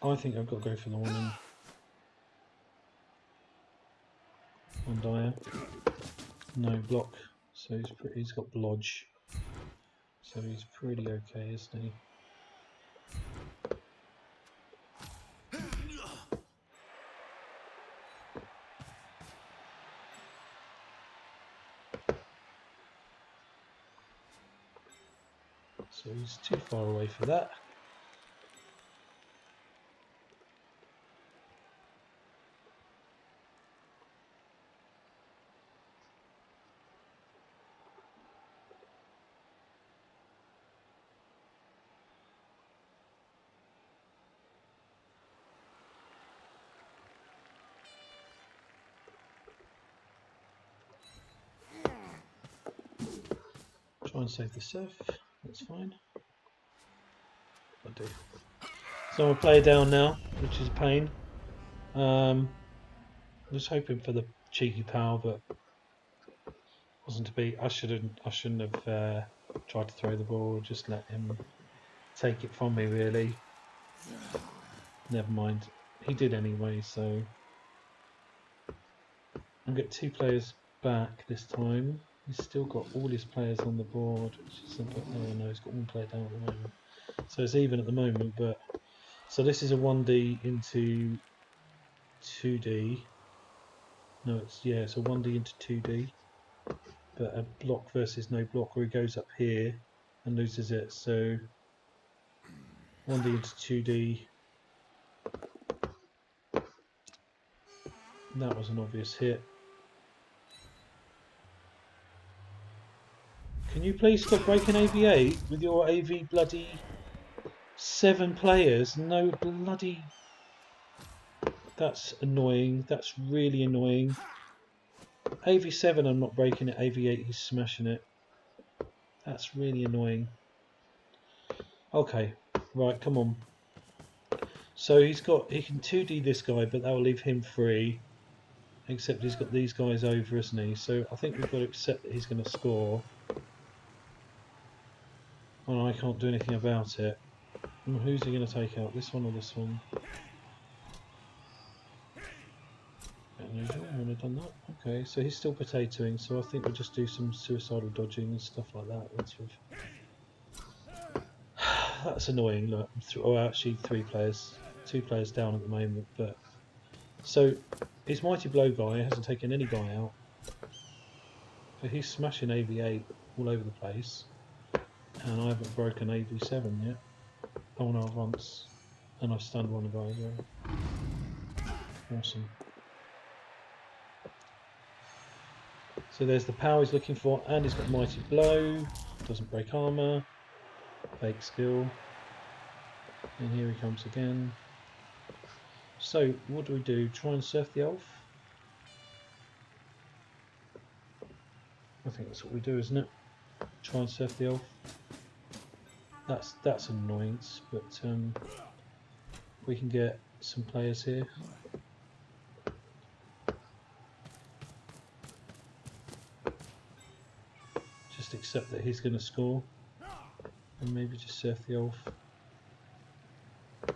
I think I've got to go for the 1 in 1 dire. No block, so he's got blodge. So he's pretty okay, isn't he? So he's too far away for that. Try and save the surf. That's fine. I do. So I'm a player down now, which is a pain. I was hoping for the cheeky power, but wasn't to be. I shouldn't have tried to throw the ball. Just let him take it from me. Really. Never mind. He did anyway. So I'll get 2 players back this time. He's still got all his players on the board, which is oh no, he's got 1 player down at the moment. So it's even at the moment, but so this is a 1D into 2D. No, it's a 1D into 2D, but a block versus no block, where he goes up here and loses it. So 1D into 2D. That was an obvious hit. Can you please stop breaking AV8 with your AV bloody 7 players? No bloody... That's annoying. That's really annoying. AV7 I'm not breaking it. AV8 he's smashing it. That's really annoying. Okay. Right, come on. So he can 2D this guy, but that will leave him free. Except he's got these guys over, isn't he? So I think we've got to accept that he's going to score. Well, I can't do anything about it. Well, who's he going to take out? This one or this one? Unusual, I wouldn't have done that. Okay, so he's still potatoing, so I think we'll just do some suicidal dodging and stuff like that. That's annoying. Look, actually 3 players, 2 players down at the moment. But so his mighty blow guy hasn't taken any guy out, but he's smashing AV8 all over the place, and I haven't broken AV7 yet. Oh no, once, and I've stunned one guy as well. Awesome. So there's the power he's looking for, and he's got mighty blow. Doesn't break armor. Fake skill. And here he comes again. So what do we do? Try and surf the elf? I think that's what we do, isn't it? Try and surf the elf. That's an annoyance, but we can get some players here. Just accept that he's going to score, and maybe just surf the elf. A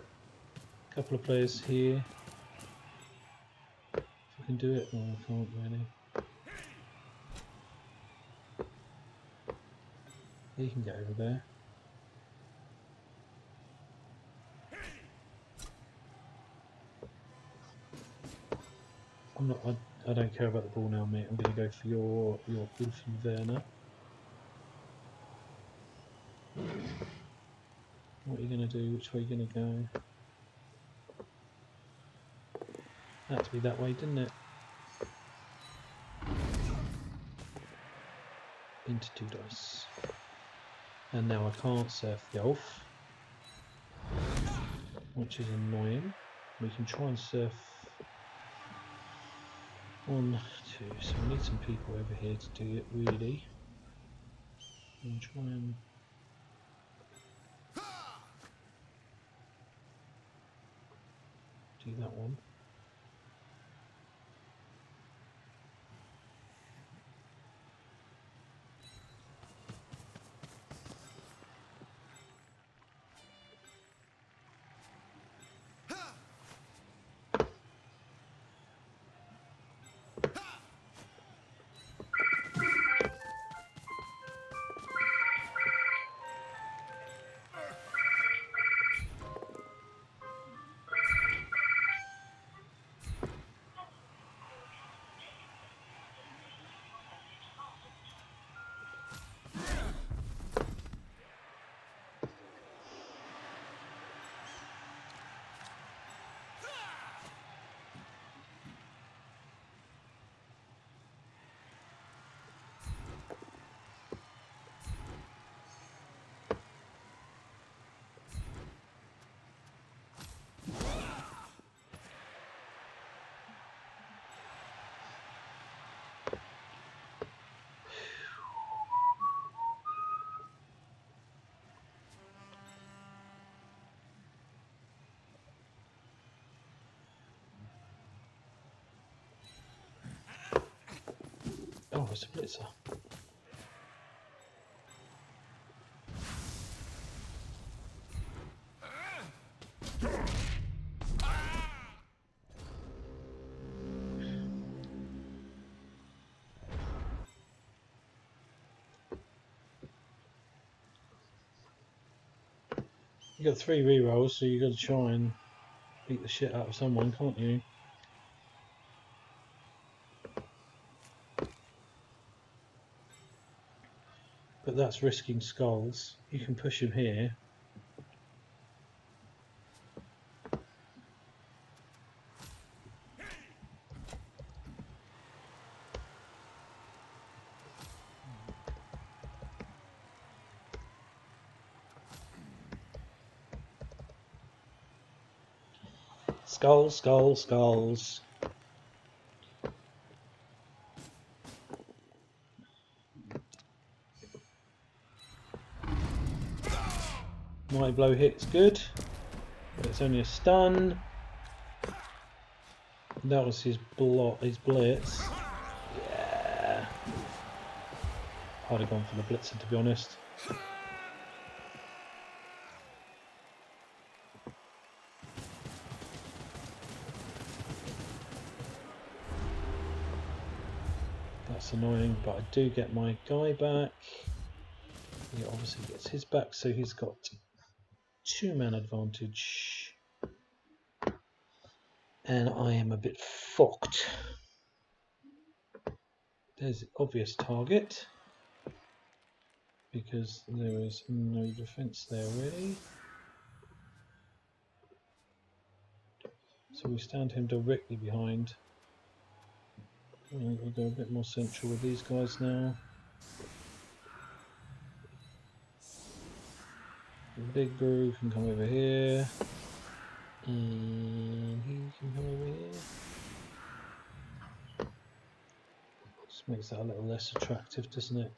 couple of players here. If I can do it, no, I can't really. He can get over there. I don't care about the ball now, mate. I'm going to go for your Ulfi Werner. What are you going to do? Which way are you going to go? Had to be that way, didn't it? Into 2 dice. And now I can't surf the elf, which is annoying. We can try and surf 1, 2. So we need some people over here to do it, really. And try and do that one. Oh, it's a blitzer. You got 3 rerolls, so you got to try and beat the shit out of someone, can't you? But that's risking skulls. You can push him here. Skulls, skulls, skulls. Mighty blow hits good, but it's only a stun. That was his blitz. Yeah. I'd have gone for the blitzer, to be honest. That's annoying, but I do get my guy back. He obviously gets his back, so he's got 2-man advantage. And I am a bit fucked. There's the obvious target, because there is no defense there really. So we stand him directly behind. We'll go a bit more central with these guys now. The big brew can come over here. And he can come over here. Just makes that a little less attractive, doesn't it?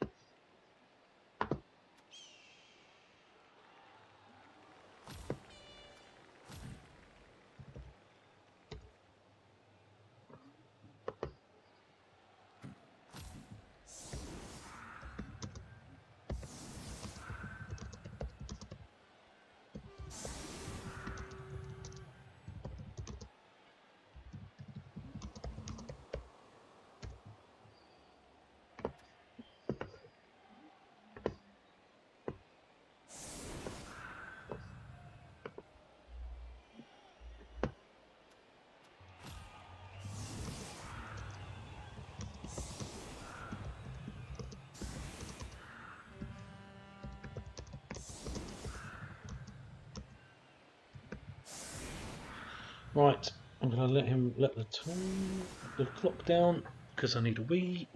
Right, I'm going to let the clock down because I need a wee.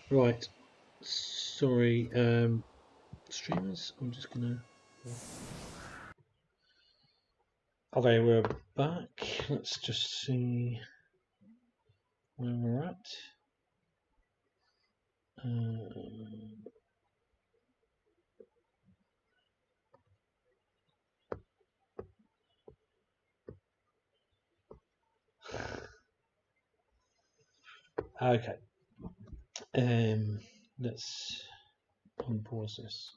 Right, sorry, streamers. I'm just going to. Okay, we're back. Let's just see where we're at. Okay. Let's unpause this.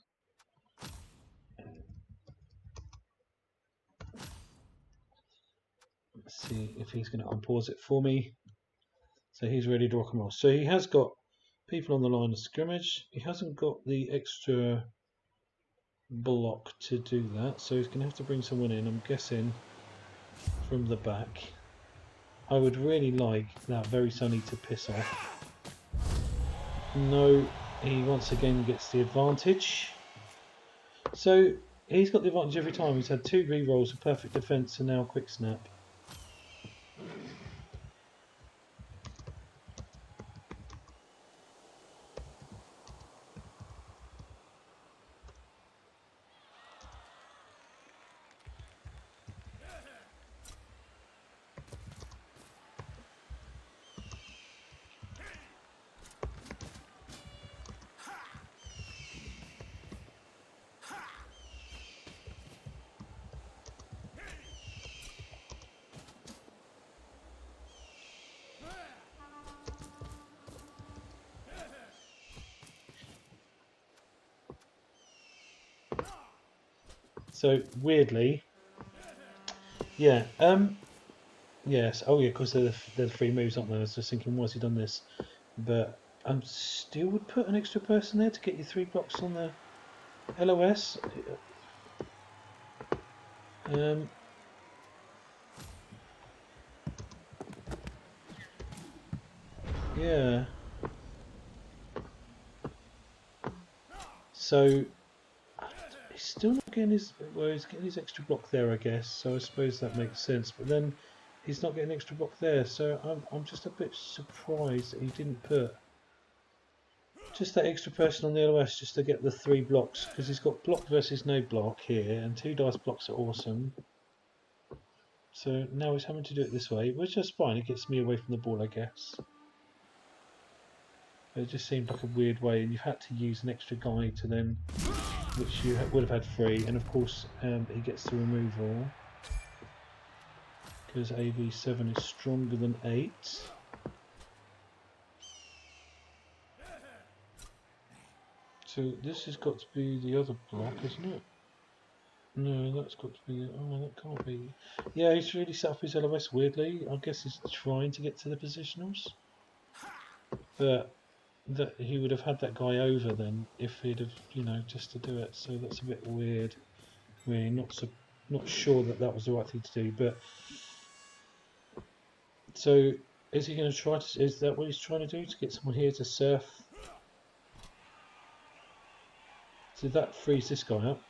Let's see if he's going to unpause it for me. So he's ready to rock and roll. So he has got people on the line of scrimmage. He hasn't got the extra block to do that, so he's going to have to bring someone in, I'm guessing, from the back. I would really like that Very Sunny to piss off. No, he once again gets the advantage. So he's got the advantage every time. He's had 2 rerolls, a perfect defense, and now a quick snap. So weirdly, yeah. Yes. Oh yeah, because they're the free moves, aren't they? I was just thinking, why has he done this? But still would put an extra person there to get you 3 blocks on the LOS. Yeah. So he's still not getting his. Well, he's getting his extra block there, I guess. So I suppose that makes sense. But then he's not getting extra block there. So I'm just a bit surprised that he didn't put just that extra person on the LOS just to get the 3 blocks, because he's got block versus no block here, and 2 dice blocks are awesome. So now he's having to do it this way, which is fine. It gets me away from the ball, I guess. But it just seemed like a weird way, and you had to use an extra guy to then, which you would have had free, and of course he gets the removal because AV7 is stronger than 8. So this has got to be the other block, isn't it? No, that's got to be. Oh, that can't be. Yeah, he's really set up his LOS weirdly. I guess he's trying to get to the positionals, but that he would have had that guy over then if he'd have, just to do it. So that's a bit weird. Really, not sure that was the right thing to do. But so is he going to try to? Is that what he's trying to do, to get someone here to surf? So that frees this guy up.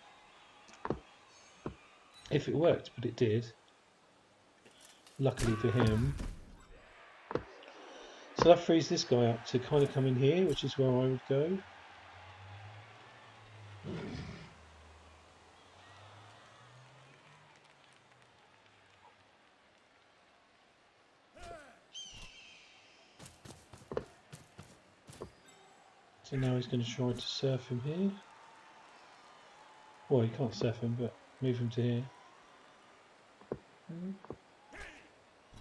If it worked, but it did. Luckily for him. So that frees this guy up to kind of come in here, which is where I would go. So now he's going to try to surf him here. Well, he can't surf him, but move him to here.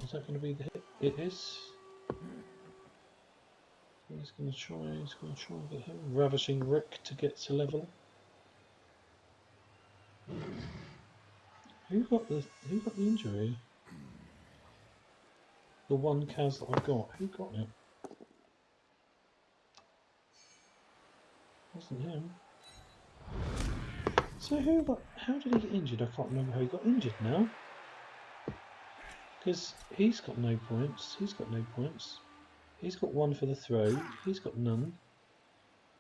Is that going to be the hit? It is. He's going to try and get him. Ravishing Rick to get to level. Who got the injury? The one Kaz that I got. Who got it? Wasn't him. So how did he get injured? I can't remember how he got injured now. Because he's got no points. He's got 1 for the throw. He's got none.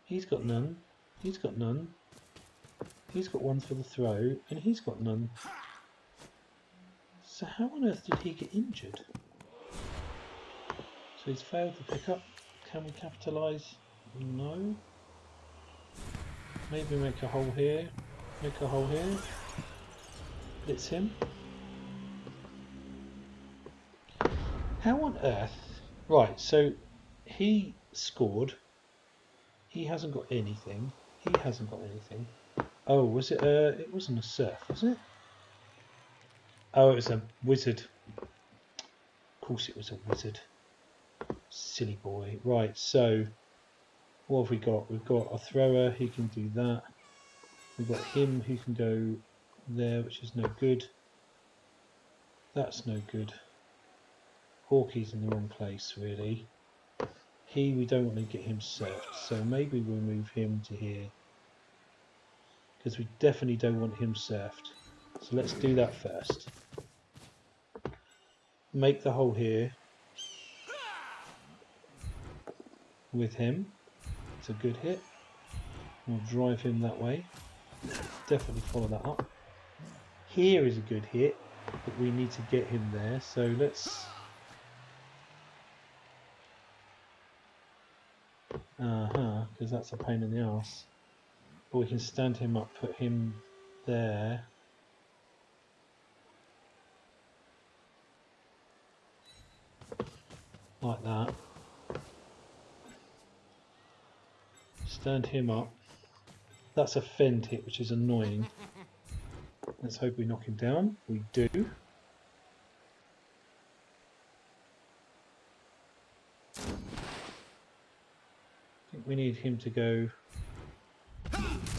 He's got none. He's got none. He's got 1 for the throw, and he's got none. So how on earth did he get injured? So he's failed the pickup. Can we capitalise? No. Maybe make a hole here. Make a hole here. It's him. How on earth? Right, so he scored. He hasn't got anything. He hasn't got anything. Oh, was it? It wasn't a surf, was it? Oh, it was a wizard. Of course, it was a wizard. Silly boy. Right, so what have we got? We've got a thrower. He can do that. We've got him who can go there, which is no good. That's no good. Hawkey's in the wrong place, really. We don't want to get him surfed, so maybe we'll move him to here. Because we definitely don't want him surfed. So let's do that first. Make the hole here with him. It's a good hit. We'll drive him that way. Definitely follow that up. Here is a good hit, but we need to get him there. So let's... because that's a pain in the arse. But we can stand him up, put him there. Like that. Stand him up. That's a fend hit, which is annoying. Let's hope we knock him down. We do. I think we need him to go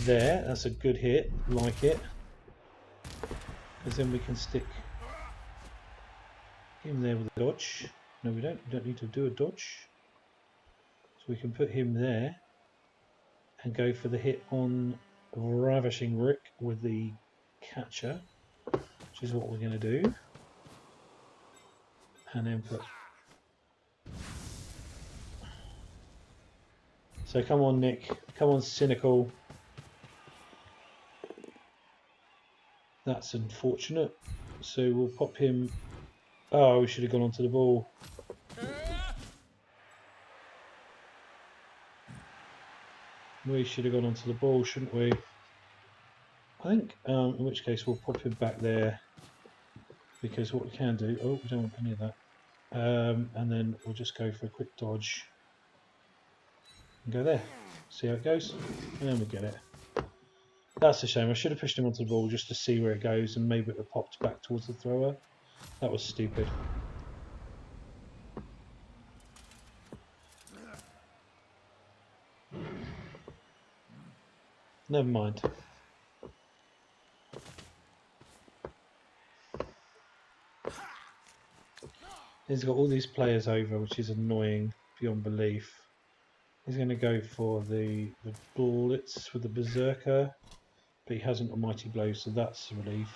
there. That's a good hit. Like it. because then we can stick him there with a dodge. No, we don't. We don't need to do a dodge. So we can put him there and go for the hit on Ravishing Rick with the catcher, which is what we're going to do. And then put. So come on, Nick. Come on, Cynical. That's unfortunate. So we'll pop him. Oh, we should have gone onto the ball. We should have gone onto the ball, shouldn't we? I think, in which case we'll pop him back there, because what we can do... Oh, we don't want any of that. And then we'll just go for a quick dodge. And go there. See how it goes? And then we get it. That's a shame. I should have pushed him onto the ball just to see where it goes, and maybe it would have popped back towards the thrower. That was stupid. Never mind. He's got all these players over, which is annoying beyond belief. He's going to go for the bullets with the Berserker, but he hasn't got Mighty Blow, so that's a relief.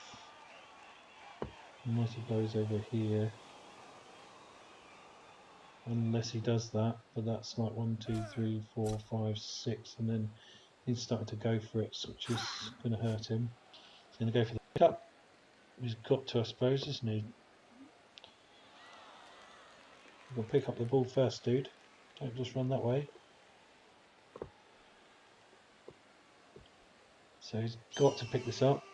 Mighty Blow's over here. Unless he does that, but that's like 1, 2, 3, 4, 5, 6, and then he's starting to go for it, which is going to hurt him. He's going to go for the pickup. He's got to, I suppose, isn't he? You've got to pick up the ball first, dude. Don't just run that way. So he's got to pick this up.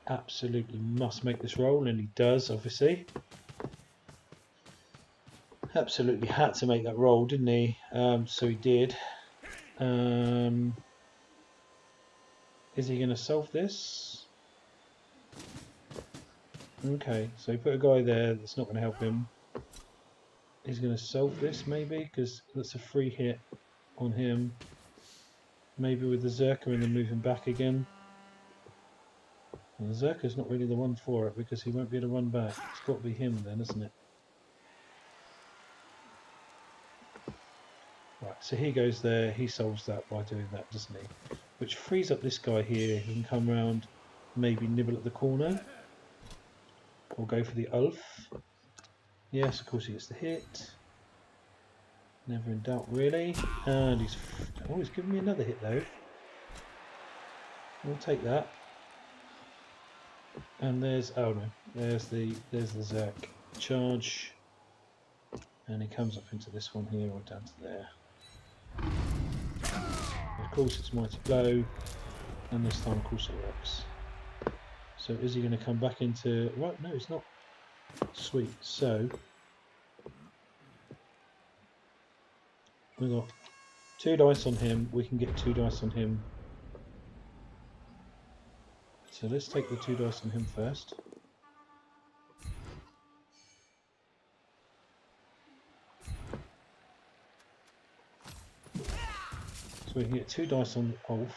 Absolutely must make this roll, and he does, obviously. Absolutely had to make that roll, didn't he? So he did. Is he going to solve this? Okay, so he put a guy there that's not going to help him. He's going to solve this, maybe, because that's a free hit on him. Maybe with the Zerker and then move him back again. And the Zerker's not really the one for it, because he won't be able to run back. It's got to be him then, isn't it? Right, so he goes there, he solves that by doing that, doesn't he? Which frees up this guy here, who can come round, maybe nibble at the corner. Or go for the Ulf. Yes, of course he gets the hit. Never in doubt, really. And he's giving me another hit though. We'll take that. And there's there's the Zerk charge, and he comes up into this one here or down to there. Of course it's Mighty Blow, and this time of course it works. So is he going to come back into... Right, no he's not. Sweet, so we've got 2 dice on him, we can get 2 dice on him. So let's take the 2 dice on him first. So we can get 2 dice on Ulf.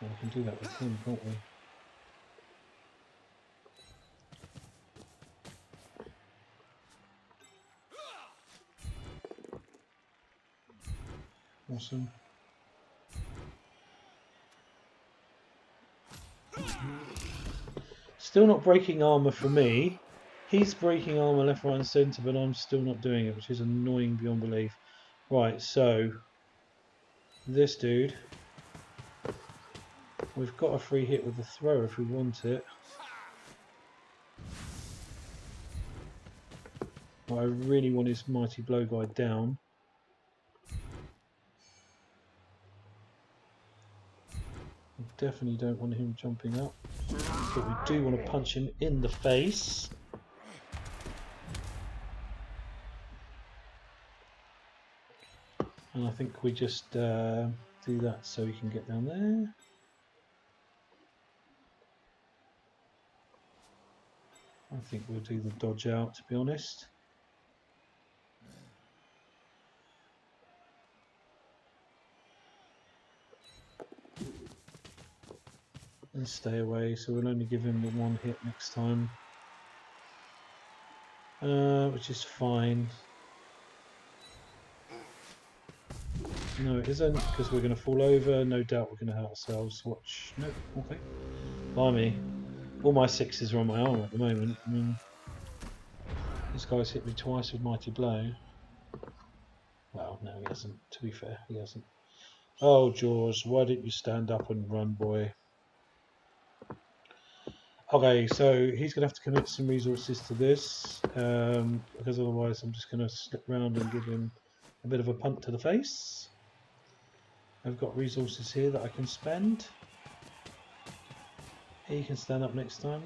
Well, we can do that with him, can't we? Awesome. Still not breaking armour for me. He's breaking armour left, right and centre, but I'm still not doing it, which is annoying beyond belief. Right, so this dude, we've got a free hit with the thrower if we want it. But I really want his Mighty Blow guy down. I definitely don't want him jumping up. But we do want to punch him in the face. And I think we just do that so he can get down there. I think we'll do the dodge out, to be honest. and stay away, so we'll only give him the one hit next time, which is fine. No, it isn't, because we're going to fall over. No doubt we're going to hurt ourselves. Watch. Nope. Okay. Blimey. All my sixes are on my arm at the moment. I mean, this guy's hit me twice with Mighty Blow. Well, no, he hasn't. To be fair, he hasn't. Oh, Jaws, why didn't you stand up and run, boy? Okay, so he's going to have to commit some resources to this, because otherwise I'm just going to slip round and give him a bit of a punt to the face. I've got resources here that I can spend. He can stand up next time.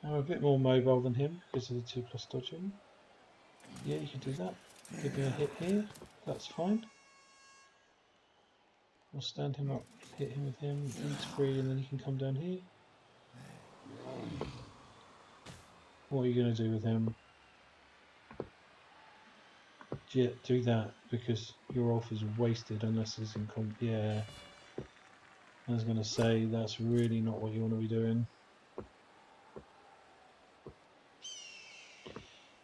I'm a bit more mobile than him because of the 2+ dodging. Yeah, you can do that. Give me a hit here. That's fine. I'll stand him up, hit him with him. He's free, and then he can come down here. What are you going to do with him? Yeah, do that, because your off is wasted unless it's in yeah. I was going to say, that's really not what you want to be doing.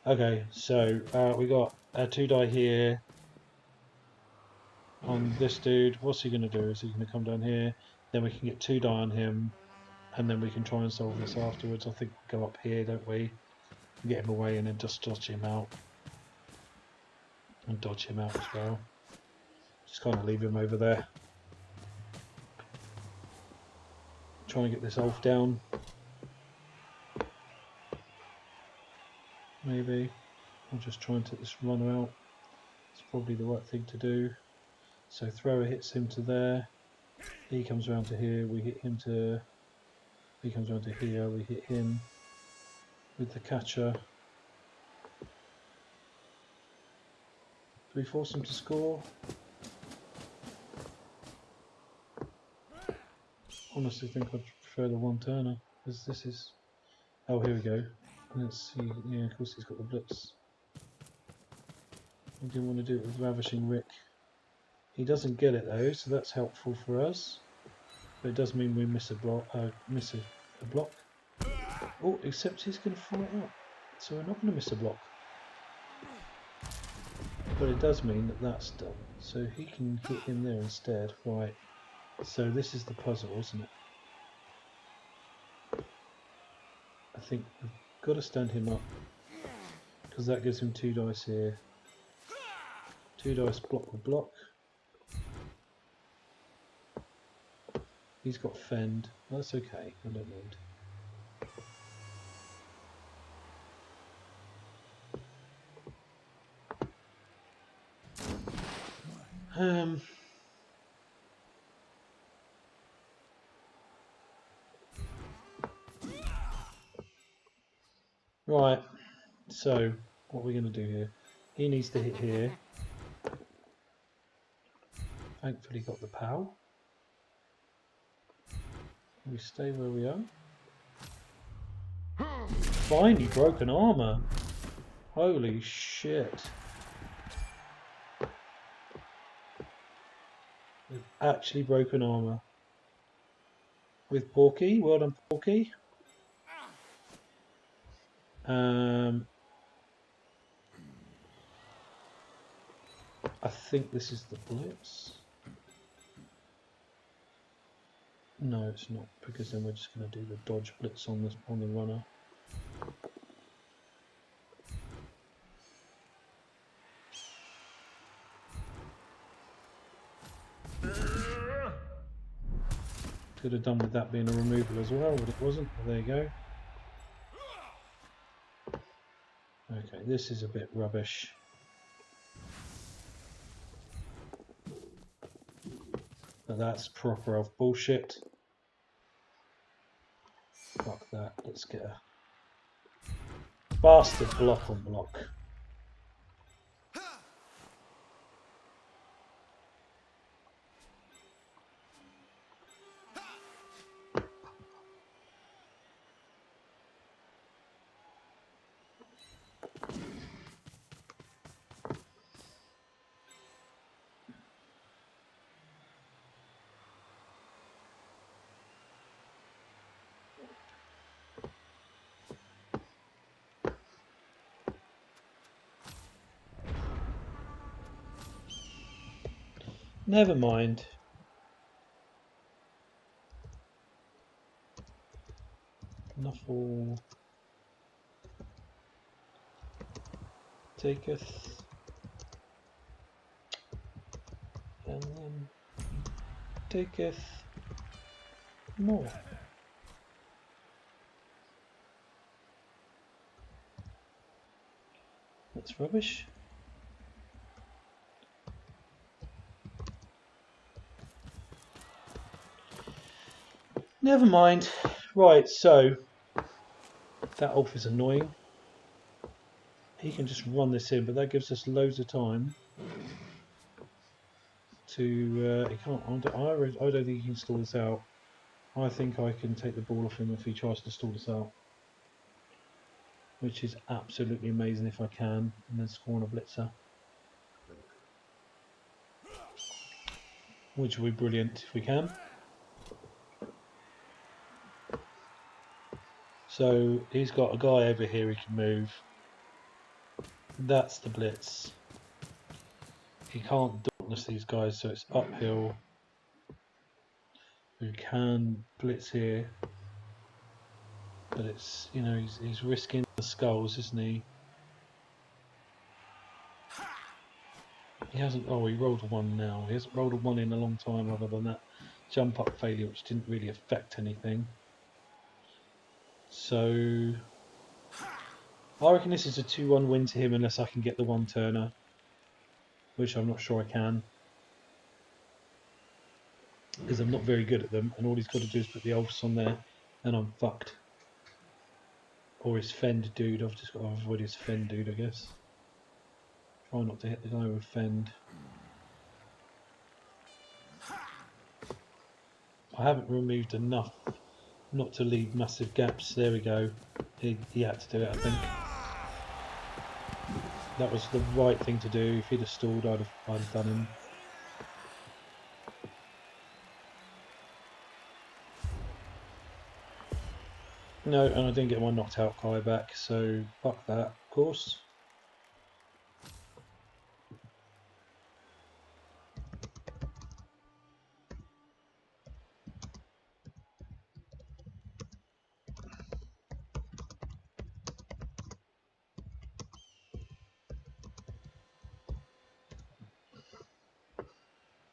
Okay, so we got a 2 die here on this dude. What's he going to do? Is he going to come down here? Then we can get 2 die on him, and then we can try and solve this afterwards. I think we go up here, don't we? Get him away and then just dodge him out. And dodge him out as well. Just kind of leave him over there. Try and get this elf down. Maybe. I'll just try and take this runner out. It's probably the right thing to do. So thrower hits him to there. He comes around to here. We hit him to... He comes around to here. We hit him with the catcher. Do we force him to score? Honestly, think I'd prefer the 1-turner, because this is... Oh, here we go. Let's see. Yeah, of course he's got the blitz. I didn't want to do it with Ravishing Rick. He doesn't get it though, so that's helpful for us. But it does mean we miss a block. A block. Oh, except he's going to fly it out, so we're not going to miss a block. But it does mean that that's done, so he can hit him there instead. Right. So this is the puzzle, isn't it? I think we've got to stand him up, because that gives him 2 dice here. 2 dice block with block. He's got fend. That's okay. I don't mind. Right. So what are we going to do here? He needs to hit here. Thankfully got the POW. We stay where we are. Finally broken armor. Holy shit. We've actually broken armor. With Porky. Well done, Porky. I think this is the blitz. No, it's not, because then we're just going to do the dodge blitz on this on the runner. Could have done with that being a removal as well, but it wasn't. Well, there you go. Okay, this is a bit rubbish. But that's proper elf bullshit. Fuck that. Let's get a bastard block on block. Never mind. Nuffle taketh, and then taketh more. That's rubbish. Never mind. Right, so that elf is annoying. He can just run this in, but that gives us loads of time to. He can't. I don't think he can stall this out. I think I can take the ball off him if he tries to stall this out, which is absolutely amazing if I can, and then score on a blitzer, which will be brilliant if we can. So he's got a guy over here he can move. That's the blitz. He can't darkness these guys, so it's uphill. We can blitz here, but it's, you know, he's risking the skulls, isn't he? He hasn't. Oh, he rolled a 1 now. He hasn't rolled a 1 in a long time, other than that jump up failure, which didn't really affect anything. So I reckon this is a 2-1 win to him unless I can get the 1-turner, which I'm not sure I can, because I'm not very good at them, and all he's got to do is put the elves on there, and I'm fucked. Or his fend dude. I've just got to avoid his fend dude, I guess. Try not to hit the guy with fend. I haven't removed enough not to leave massive gaps. There we go. He had to do it, I think. That was the right thing to do. If he'd have stalled, I'd have done him. No, and I didn't get my knocked out guy back, so fuck that, of course.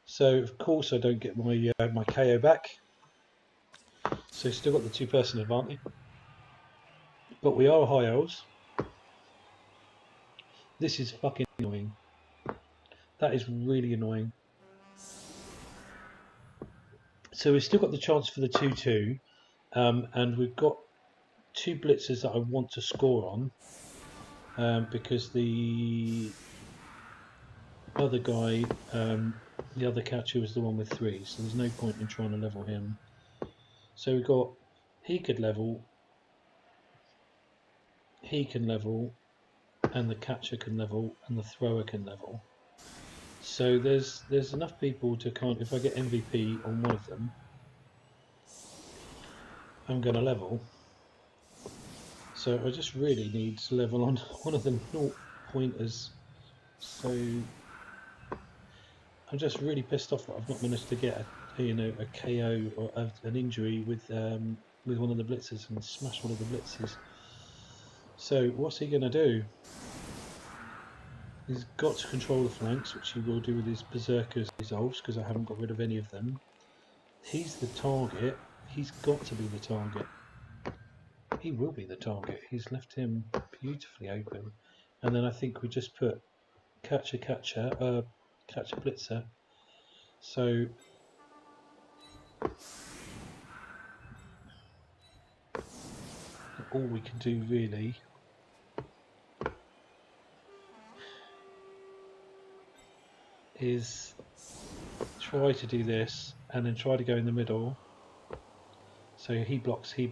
So of course I don't get my KO back. So still got the 2-person advantage. But we are high elves. This is fucking annoying. That is really annoying. So we've still got the chance for the 2-2. And we've got 2 blitzers that I want to score on. Because the other guy, the other catcher was the one with 3. So there's no point in trying to level him. So we've got, he could level, he can level, and the catcher can level, and the thrower can level. So there's enough people to if I get MVP on one of them, I'm going to level. So I just really need to level on one of the 0-pointers. So I'm just really pissed off that I've not managed to get a KO or an injury with one of the blitzers and smash one of the blitzers. So what's he going to do? He's got to control the flanks, which he will do with his berserkers, his elves, because I haven't got rid of any of them. He's the target. He's got to be the target. He will be the target. He's left him beautifully open. And then I think we just put catcher, blitzer. So all we can do really is try to do this and then try to go in the middle. So he blocks, he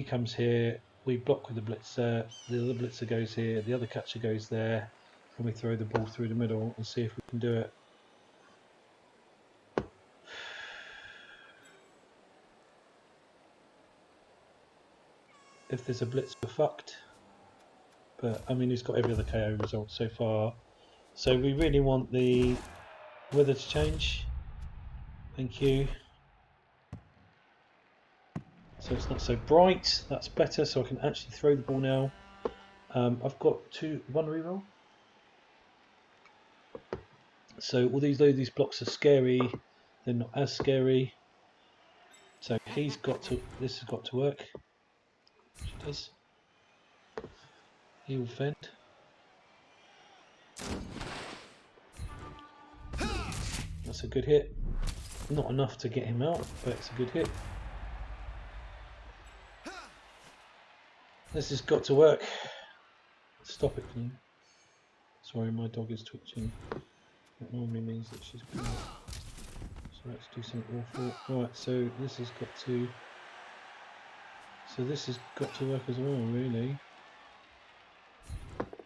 comes here, we block with the blitzer, the other blitzer goes here, the other catcher goes there, and we throw the ball through the middle and see if we can do it. If there's a blitz, we're fucked. But I mean, he's got every other KO result so far. So we really want the Weather to change. Thank you. So it's not so bright. That's better. So I can actually throw the ball now. I've got one reroll. So although these blocks are scary, they're not as scary. So this has got to work. It does. He will fend. That's a good hit. Not enough to get him out, but it's a good hit. This has got to work. Stop it, please. Sorry, my dog is twitching. That normally means that she's been. So let's do something awful. Right, so this has got to. So this has got to work as well, really.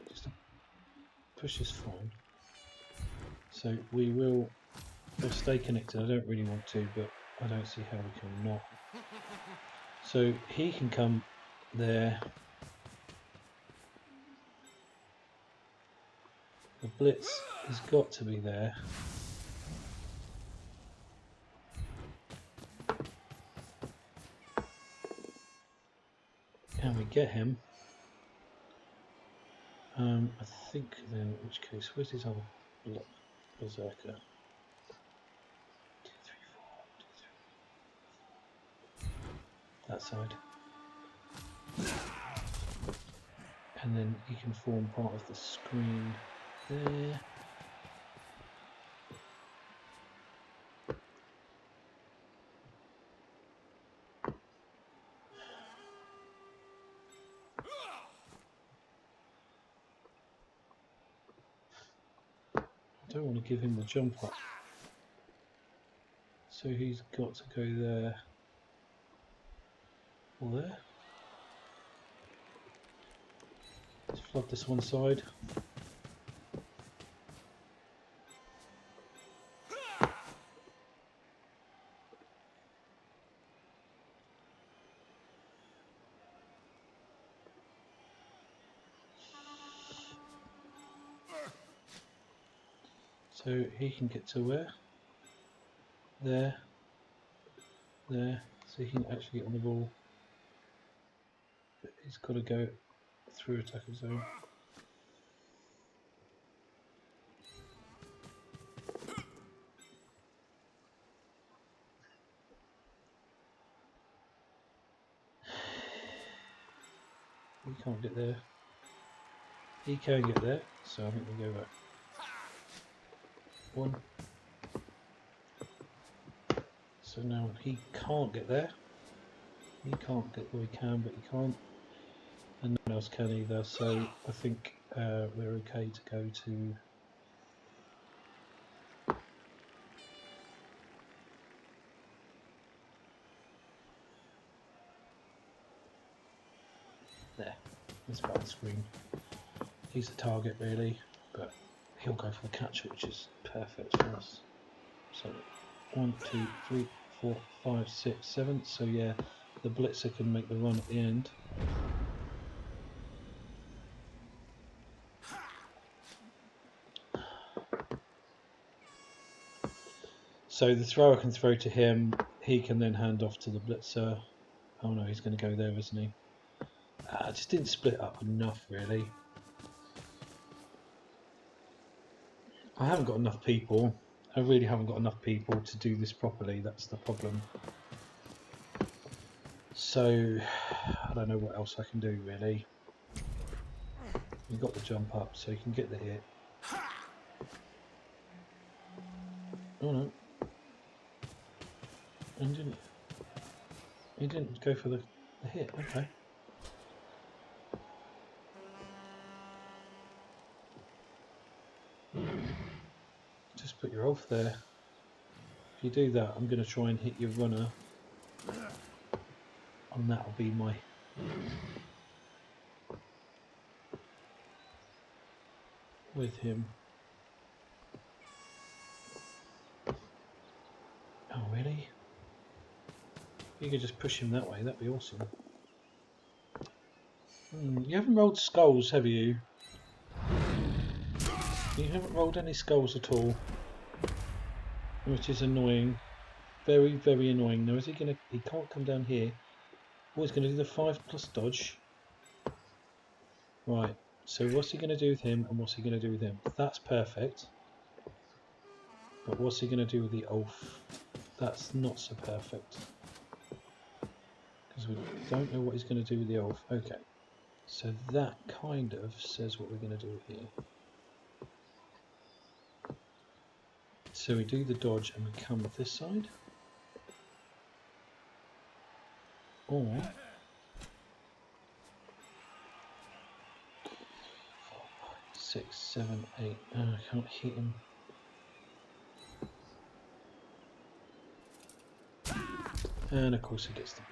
Just push is fine. So we'll stay connected. I don't really want to, but I don't see how we can not. So he can come there. The blitz has got to be there. Can we get him? I think then, in which case, where's his other block? Berserker. 2, 3, 4, 2, 3. That side. And then he can form part of the screen there. I don't want to give him the jump up. So he's got to go there or there. Let's flood this one side. So he can get to where? There. There. So he can actually get on the ball. But he's got to go through attacker zone. He can't get there. He can get there, so I think we go back. 1. So now he can't get there. He can't get where he can, but he can't. And no one else can either, so I think we're okay to go to... There. It's about the screen. He's the target really, but he'll go for the catcher, which is perfect for us. So 1, 2, 3, 4, 5, 6, 7. So yeah, the blitzer can make the run at the end. So the thrower can throw to him. He can then hand off to the blitzer. Oh no, he's going to go there, isn't he? I just didn't split up enough, really. I haven't got enough people. I really haven't got enough people to do this properly. That's the problem. So I don't know what else I can do, really. You've got the jump up, so you can get the hit. Oh no. And he didn't go for the hit. Okay. Just put your off there. If you do that, I'm going to try and hit your runner, and that'll be my with him. Oh really? You could just push him that way. That'd be awesome. You haven't rolled skulls, have you? You haven't rolled any skulls at all. which is annoying. Very, very annoying. Now, is he gonna? He can't come down here. Oh, he's gonna do the 5+ dodge. Right. So what's he gonna do with him, and what's he gonna do with him? That's perfect. But what's he gonna do with the Ulf? That's not so perfect. Because we don't know what he's gonna do with the Ulf. Okay. So that kind of says what we're gonna do here. So we do the dodge and we come this side. Or 6, 7, 8. Oh, I can't hit him. And of course he gets the block.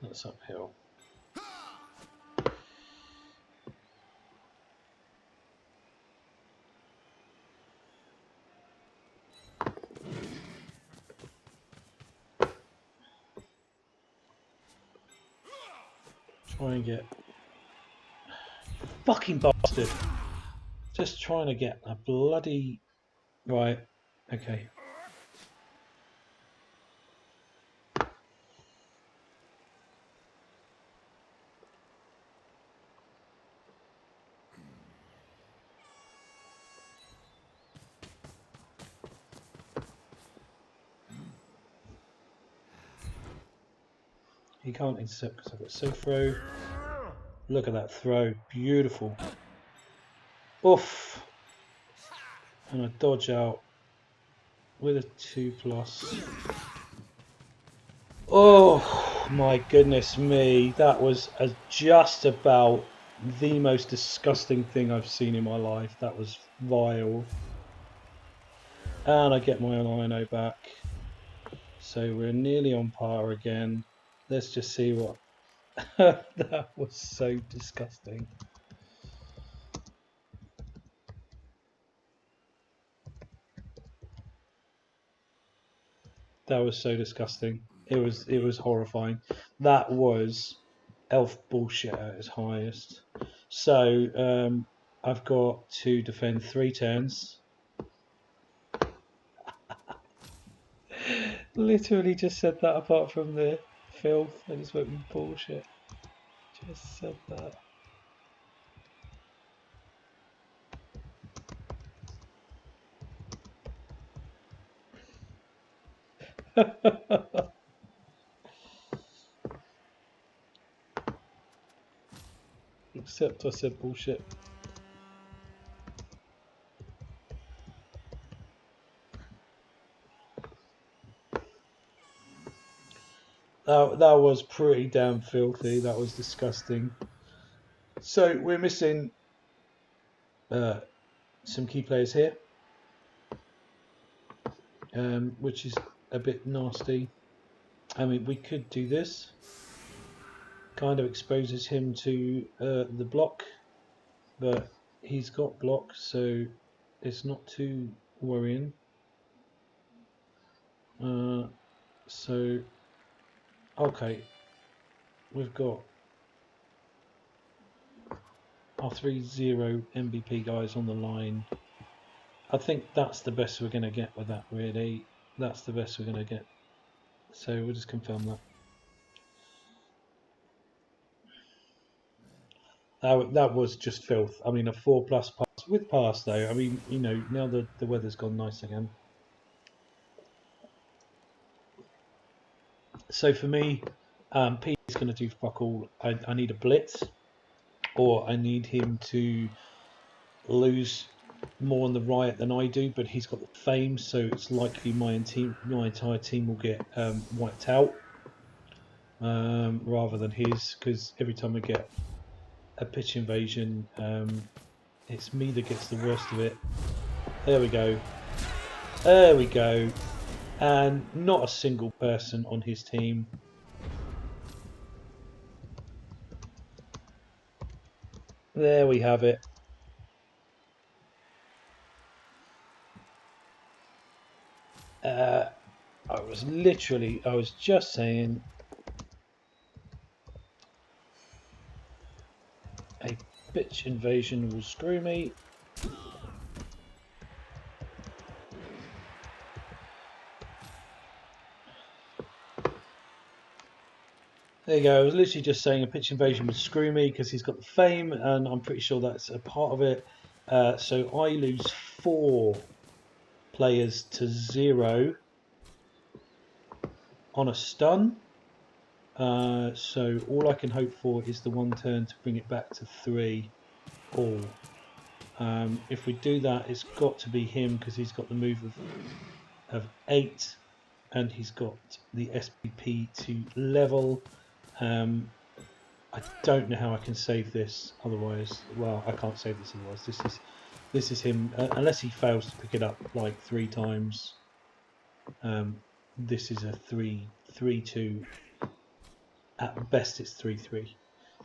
That's uphill. Try and get... Fucking bastard! Just trying to get a bloody... Right, okay. He can't intercept because I've got safe throw. Look at that throw, beautiful. Oof! And I dodge out with a 2+. Oh my goodness me, that was just about the most disgusting thing I've seen in my life. That was vile. And I get my Lino back. So we're nearly on par again. Let's just see what... That was so disgusting. That was so disgusting. It was horrifying. That was elf bullshit at its highest. So I've got to defend 3 turns. Literally just said that apart from the filth. I just went with bullshit. Just said that. Except I said bullshit. That was pretty damn filthy. That was disgusting. So we're missing some key players here, which is a bit nasty. I mean, we could do this. Kind of exposes him to the block, but he's got block, so it's not too worrying. So, okay, we've got our 3-0 MVP guys on the line. I think that's the best we're going to get with that, really. That's the best we're going to get. So we'll just confirm that. That was just filth. I mean, a 4+ pass with pass, though. I mean, you know, now the weather's gone nice again. So for me, P is going to do fuck all. I need a blitz, or I need him to lose more on the right than I do, but he's got the fame, so it's likely my entire team will get wiped out rather than his, because every time we get a pitch invasion, it's me that gets the worst of it. There we go. There we go. And not a single person on his team. There we have it. I was just saying a bitch invasion will screw me. There you go. I was literally just saying a pitch invasion would screw me because he's got the fame, and I'm pretty sure that's a part of it. So I lose 4 players to 0 on a stun. So all I can hope for is the one turn to bring it back to 3 all. If we do that, it's got to be him because he's got the move of 8, and he's got the SPP to level. I don't know how I can save this otherwise. Well, I can't save this otherwise. This is him unless he fails to pick it up like 3 times. This is a 3-3-2. At best, it's 3-3.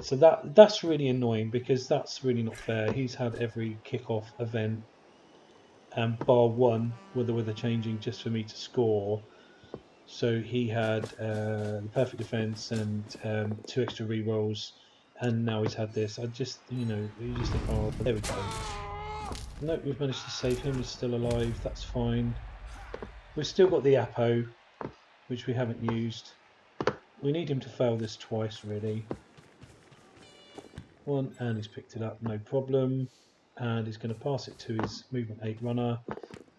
So that's really annoying because that's really not fair. He's had every kickoff event, bar 1 with the changing just for me to score. So he had the perfect defense and 2 extra rerolls, and now he's had this. I just, you just think, oh, there we go. No, we've managed to save him. He's still alive. That's fine. We've still got the Apo, which we haven't used. We need him to fail this twice, really. 1, and he's picked it up, no problem. And he's going to pass it to his movement 8 runner,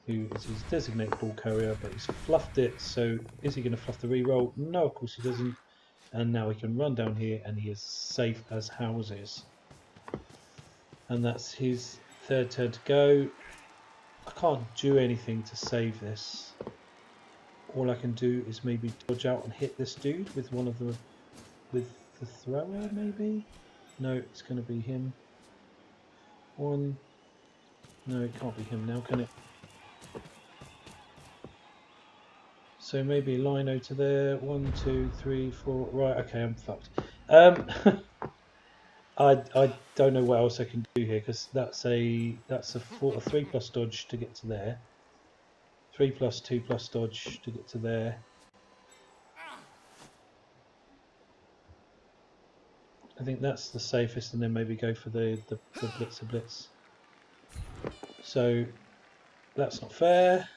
who is his designated ball carrier, but he's fluffed it. So is he going to fluff the reroll? No, of course he doesn't. And now he can run down here, and he is safe as houses. And that's his 3rd turn to go. I can't do anything to save this. All I can do is maybe dodge out and hit this dude with with the thrower, maybe? No, it's going to be him. 1. No, it can't be him now, can it? So maybe Lino to there. 1, 2, 3, 4. Right, okay, I'm fucked. I don't know what else I can do here because that's a 3+ dodge to get to there. 3+, 2+ dodge to get to there. I think that's the safest, and then maybe go for the blitz. So that's not fair,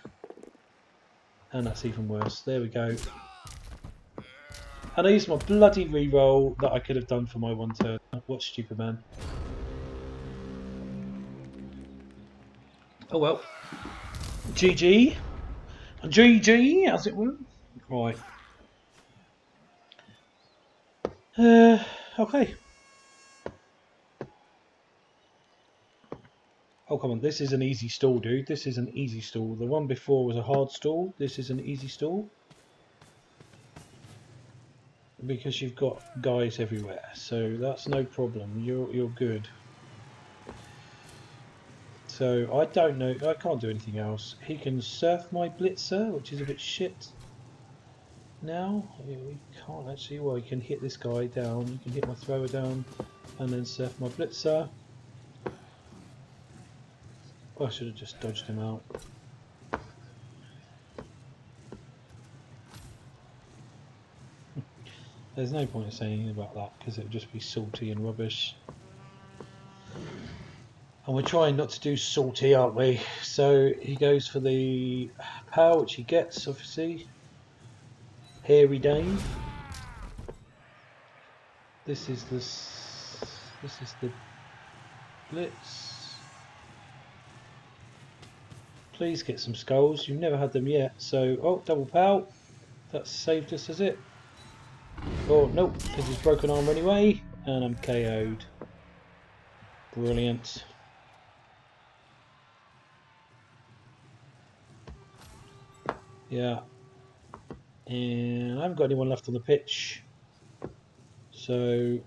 and that's even worse. There we go. And I used my bloody reroll that I could have done for my 1 turn. What stupid man. Oh well. GG. GG, as it were. Right. Okay. Oh, come on. This is an easy stall, dude. This is an easy stall. The one before was a hard stall. This is an easy stall. Because you've got guys everywhere. So that's no problem. You're good. So I don't know. I can't do anything else. He can surf my blitzer, which is a bit shit. Now we can't actually. Well, you can hit this guy down. You can hit my thrower down, and then surf my blitzer. I should have just dodged him out. There's no point in saying anything about that because it would just be salty and rubbish. And we're trying not to do salty, aren't we? So he goes for the power, which he gets, obviously. Hairy Dave. This is the blitz. Please get some skulls. You've never had them yet. So, oh, double pow. That's saved us, is it? Oh, nope, because he's broken arm anyway. And I'm KO'd. Brilliant. Yeah. And I haven't got anyone left on the pitch. So,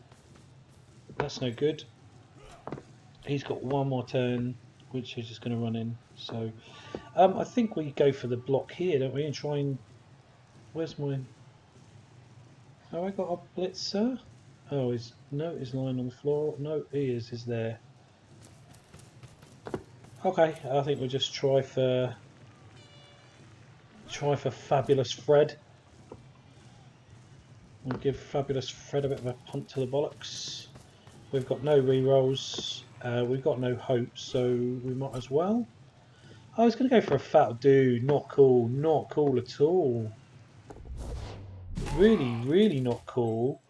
that's no good. He's got 1 more turn, which he's just going to run in. So, I think we go for the block here, don't we? And try and... Where's mine? Oh, I got a blitzer. Oh, he's lying on the floor. No, he is. He's there. Okay, I think we'll just try for try for Fabulous Fred. We'll give Fabulous Fred a bit of a punt to the bollocks. We've got no rerolls. We've got no hope, so we might as well. I was going to go for a fat dude. Not cool. Not cool at all. Really, really not cool.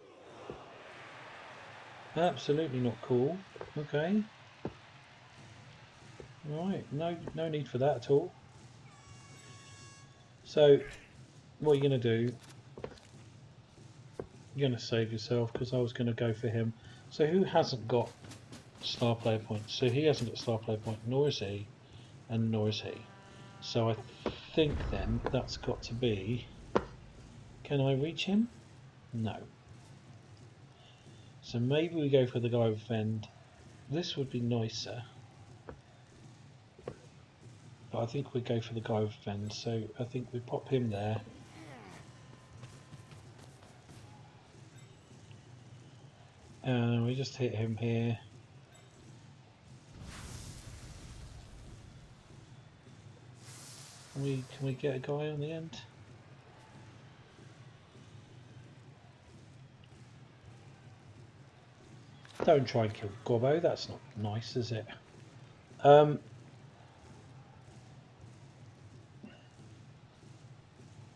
Absolutely not cool. Okay. Right. No need for that at all. So, what are you going to do? You're going to save yourself because I was going to go for him. So who hasn't got star player points? So he hasn't got star player point, nor is he, and nor is he. So I think then that's got to be. Can I reach him? No. So maybe we go for the guy with Fend. This would be nicer. But I think we go for the guy with Fend. So I think we pop him there. And we just hit him here. Can we get a guy on the end? Don't try and kill Gobbo, that's not nice, is it?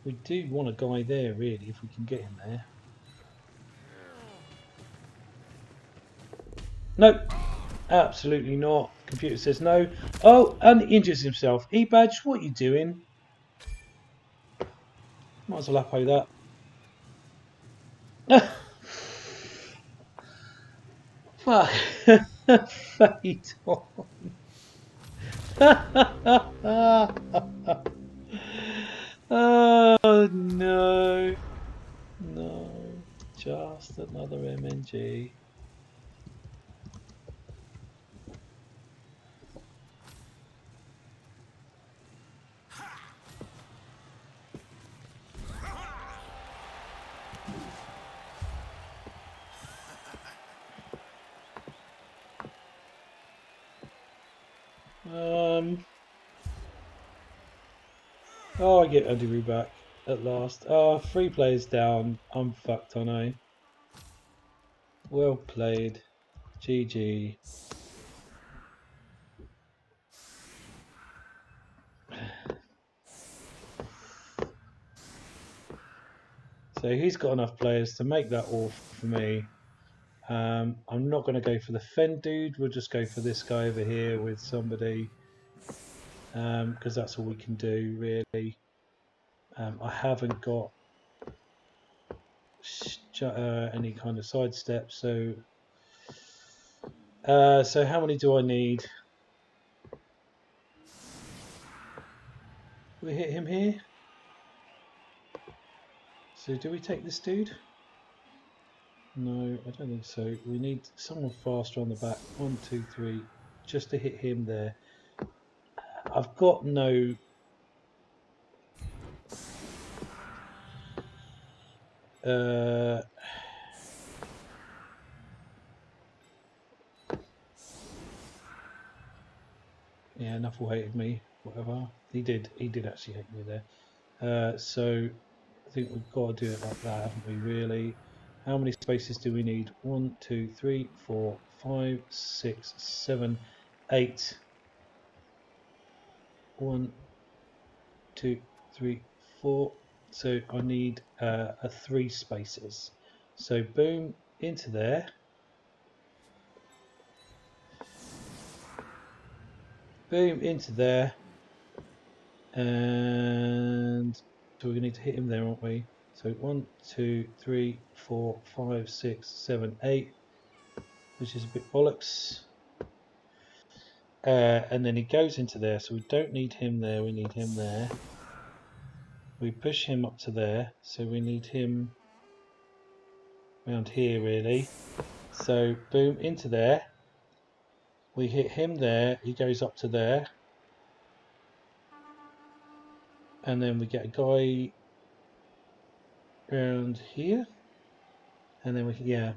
We do want a guy there, really, if we can get him there. Nope, absolutely not. Computer says no. Oh, and injures himself. E-Badge, what are you doing? Might as well upload that. Fuck. Fade on. Oh no. No. Just another MNG. Oh, I get Andy back at last. Oh, 3 players down. I'm fucked, aren't I? Well played. GG. So he's got enough players to make that awful for me. I'm not going to go for the Fend dude. We'll just go for this guy over here with somebody. Because that's all we can do, really. I haven't got any kind of sidestep, so how many do I need? We hit him here. So do we take this dude? No, I don't think so. We need someone faster on the back. 1, 2, 3, just to hit him there. I've got no. Yeah, Nuffle hated me. Whatever. He did actually hate me there. So I think we've got to do it like that, haven't we? Really? How many spaces do we need? 1, 2, 3, 4, 5, 6, 7, 8. 1, 2, 3, 4. So I need 3 spaces. So boom into there. Boom into there. And so we need to hit him there, aren't we? So 1, 2, 3, 4, 5, 6, 7, 8, which is a bit bollocks. And then he goes into there, so we don't need him there, we need him there. We push him up to there, so we need him around here, really. So boom into there. We hit him there, he goes up to there. And then we get a guy around here. And then we, yeah.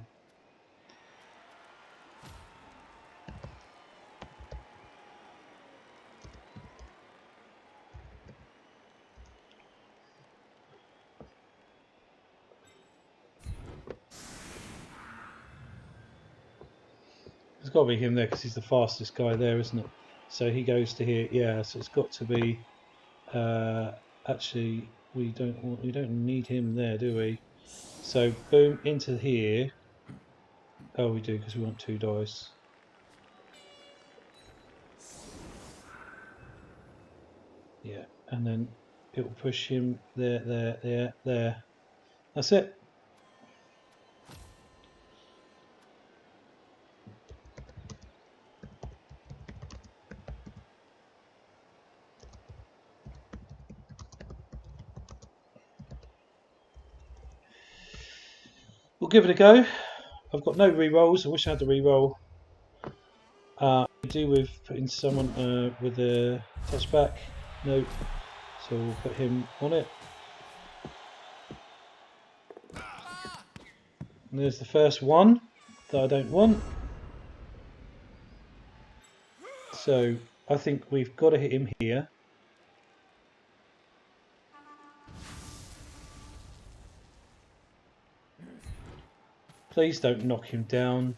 got to be him there because he's the fastest guy there, isn't it? So he goes to here. Yeah, so it's got to be. Actually, we don't need him there, do we? So boom into here. Oh, we do because we want 2 dice. Yeah, and then it will push him there. That's it. We'll give it a go. I've got no re-rolls. I wish I had the re-roll. I do with putting someone with a touchback. No. So we'll put him on it. And there's the first one that I don't want. So I think we've got to hit him here. Please don't knock him down.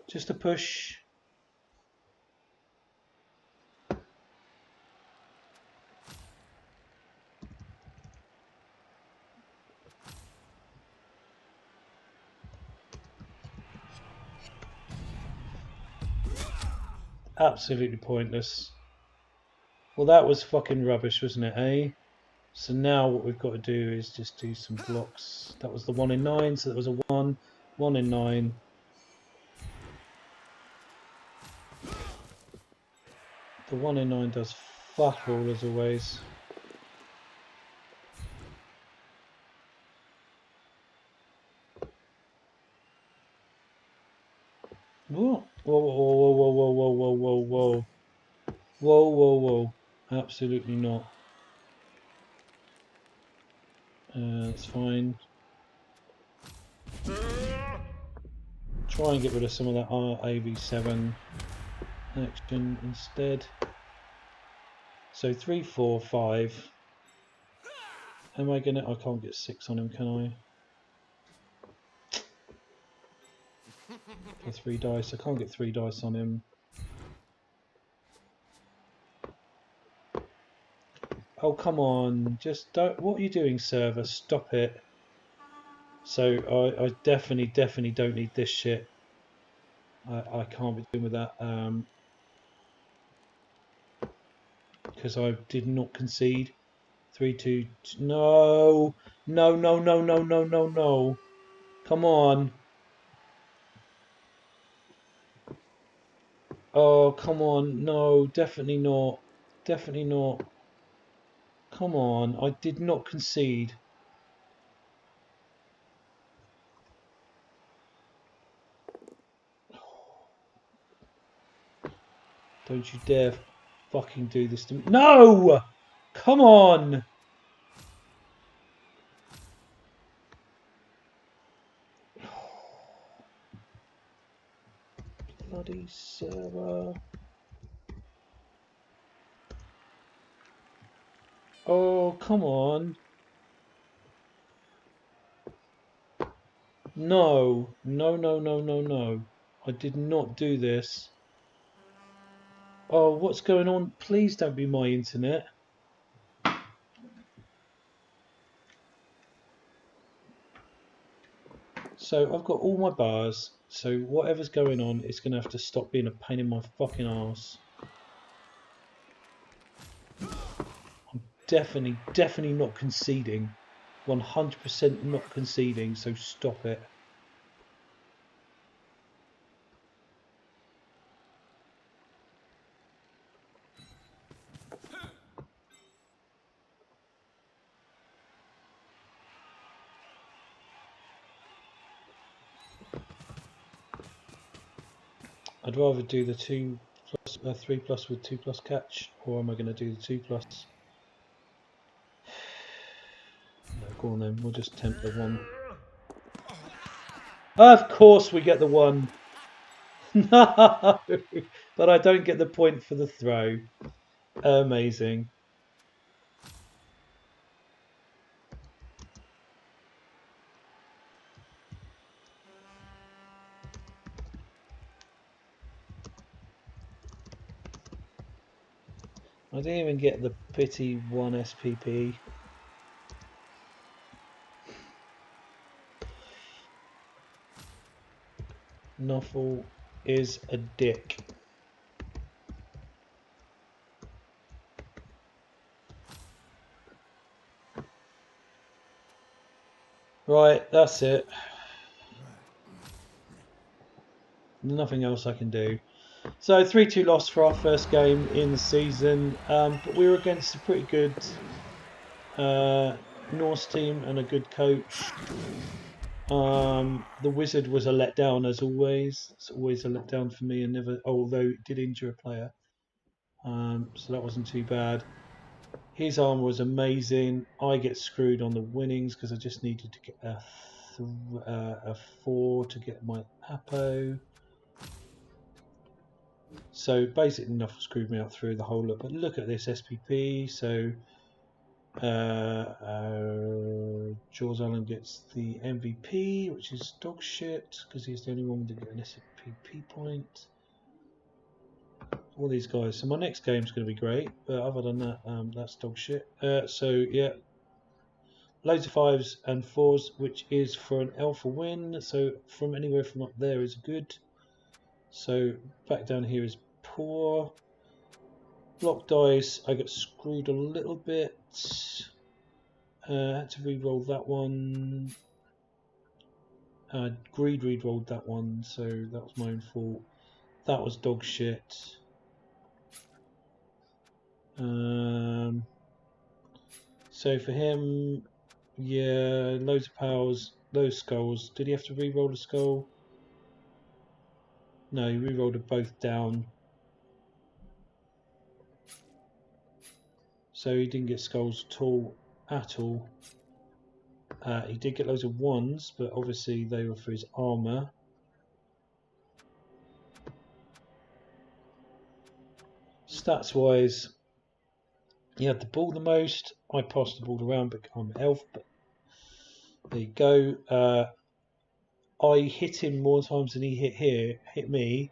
Just a push. Absolutely pointless. Well, that was fucking rubbish, wasn't it, eh? So now what we've got to do is just do some blocks. That was the 1 in 9, so that was a 1 in 9. The 1 in 9 does fuck all as always. What? Whoa, whoa, whoa, whoa, whoa, whoa, whoa, whoa, whoa. Whoa, whoa, whoa. Absolutely not. That's fine. Try and get rid of some of that RAV7 action instead. So 3, 4, 5. Am I gonna? I can't get 6 on him, can I? For 3 dice, I can't get 3 dice on him. Oh come on! Just don't. What are you doing, server? Stop it. So I definitely don't need this shit. I can't be doing with that. Because I did not concede. 3, 2. No, no, no, no, no, no, no, no. Come on. Oh, come on. No, definitely not. Definitely not. Come on. I did not concede. Don't you dare fucking do this to me. No! Come on! Bloody server. Oh, come on. No. No, no, no, no, no. I did not do this. Oh, what's going on? Please don't be my internet. So I've got all my bars. So whatever's going on, it's going to have to stop being a pain in my fucking arse. I'm definitely not conceding. 100% not conceding, so stop it. I'd rather do the 2 plus 3 plus with 2 plus catch, or am I going to do the 2 plus? No, go on then. We'll just tempt the 1. Of course we get the 1. No, but I don't get the point for the throw. Amazing. I didn't even get the pity 1 SPP. Nuffle is a dick. Right, that's it. Nothing else I can do. So 3-2 loss for our first game in the season, but we were against a pretty good Norse team and a good coach. The Wizard was a letdown as always. It's always a letdown for me, and never, although it did injure a player, so that wasn't too bad. His armor was amazing. I get screwed on the winnings because I just needed to get a 4 to get my Apo. So basically, Nuffle screwed me out through the whole lot. But look at this SPP. So Jaws Island gets the MVP, which is dog shit because he's the only one to get an SPP point. All these guys. So my next game's going to be great, but other than that, that's dog shit. So yeah, loads of 5s and 4s, which is for an alpha win. So from anywhere from up there is good. So back down here is poor. Block dice, I got screwed a little bit. Had to re-roll that one. Greed re-rolled that one, so that was my own fault. That was dog shit. So for him, yeah, loads of powers, those skulls. Did he have to re-roll a skull? No, he re-rolled them both down. So he didn't get skulls at all. He did get loads of 1s, but obviously they were for his armor. Stats wise, he had the ball the most. I passed the ball around because I'm an elf, but there you go. I hit him more times than he hit me,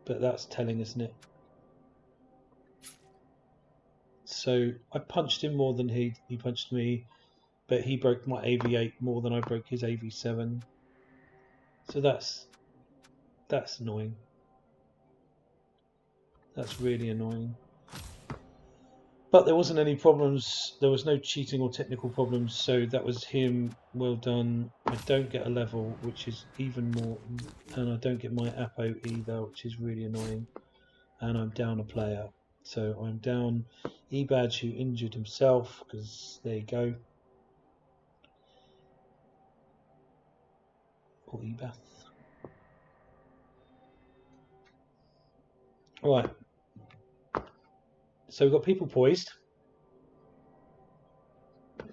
but that's telling, isn't it? So I punched him more than he punched me, but he broke my AV8 more than I broke his AV7. So that's annoying. That's really annoying. But there wasn't any problems. There was no cheating or technical problems. So that was him. Well done. I don't get a level, which is even more, and I don't get my Apo either, which is really annoying. And I'm down a player. So I'm down Ebadge, who injured himself, because there you go. Or Ebath. Alright. So we've got people poised.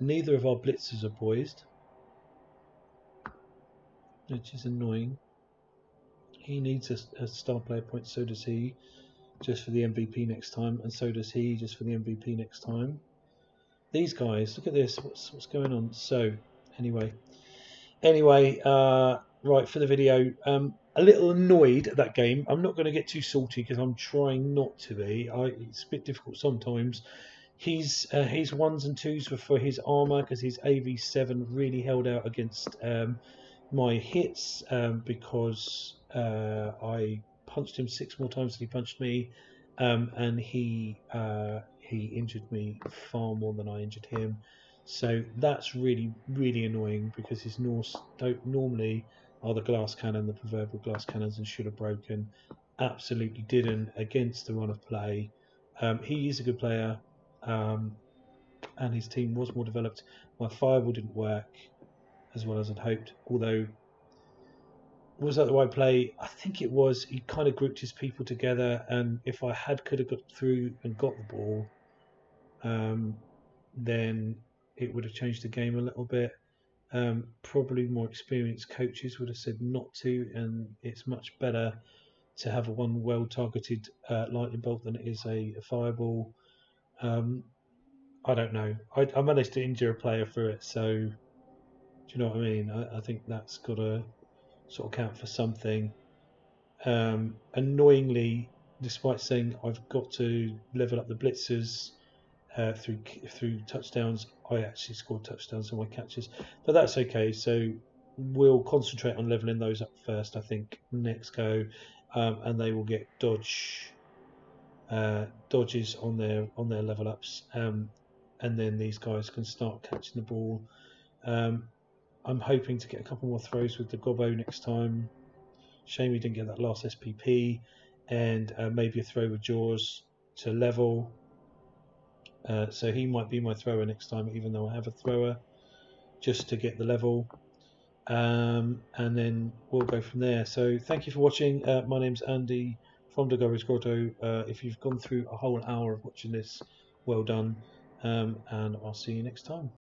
Neither of our blitzers are poised, which is annoying. He needs a star player point, so does he, just for the MVP next time, and so does he, just for the MVP next time. These guys, look at this, what's going on? So, anyway, right, for the video, a little annoyed at that game. I'm not going to get too salty because I'm trying not to be. It's a bit difficult sometimes. His 1s and 2s were for his armor because his AV7 really held out against my hits, because I punched him 6 more times than he punched me, and he injured me far more than I injured him. So that's really, really annoying because his Norse don't normally are the glass cannon, the proverbial glass cannons, and should have broken. Absolutely didn't against the run of play. He is a good player, and his team was more developed. My fireball didn't work as well as I'd hoped, although was that the right play? I think it was. He kind of grouped his people together, and if I could have got through and got the ball, then it would have changed the game a little bit. Probably more experienced coaches would have said not to, and it's much better to have a one well-targeted lightning bolt than it is a fireball. I don't know. I managed to injure a player through it, so do you know what I mean? I think that's got to sort of count for something. Annoyingly, despite saying I've got to level up the blitzers through touchdowns, I actually scored touchdowns on my catches, but that's okay. So we'll concentrate on leveling those up first, I think, next go, and they will get dodges on their level ups, and then these guys can start catching the ball. I'm hoping to get a couple more throws with the Gobbo next time. Shame we didn't get that last SPP, and maybe a throw with Jaws to level. So he might be my thrower next time, even though I have a thrower, just to get the level. And then we'll go from there. So thank you for watching. My name's Andy from Dagori's Grotto. If you've gone through a whole hour of watching this, well done. And I'll see you next time.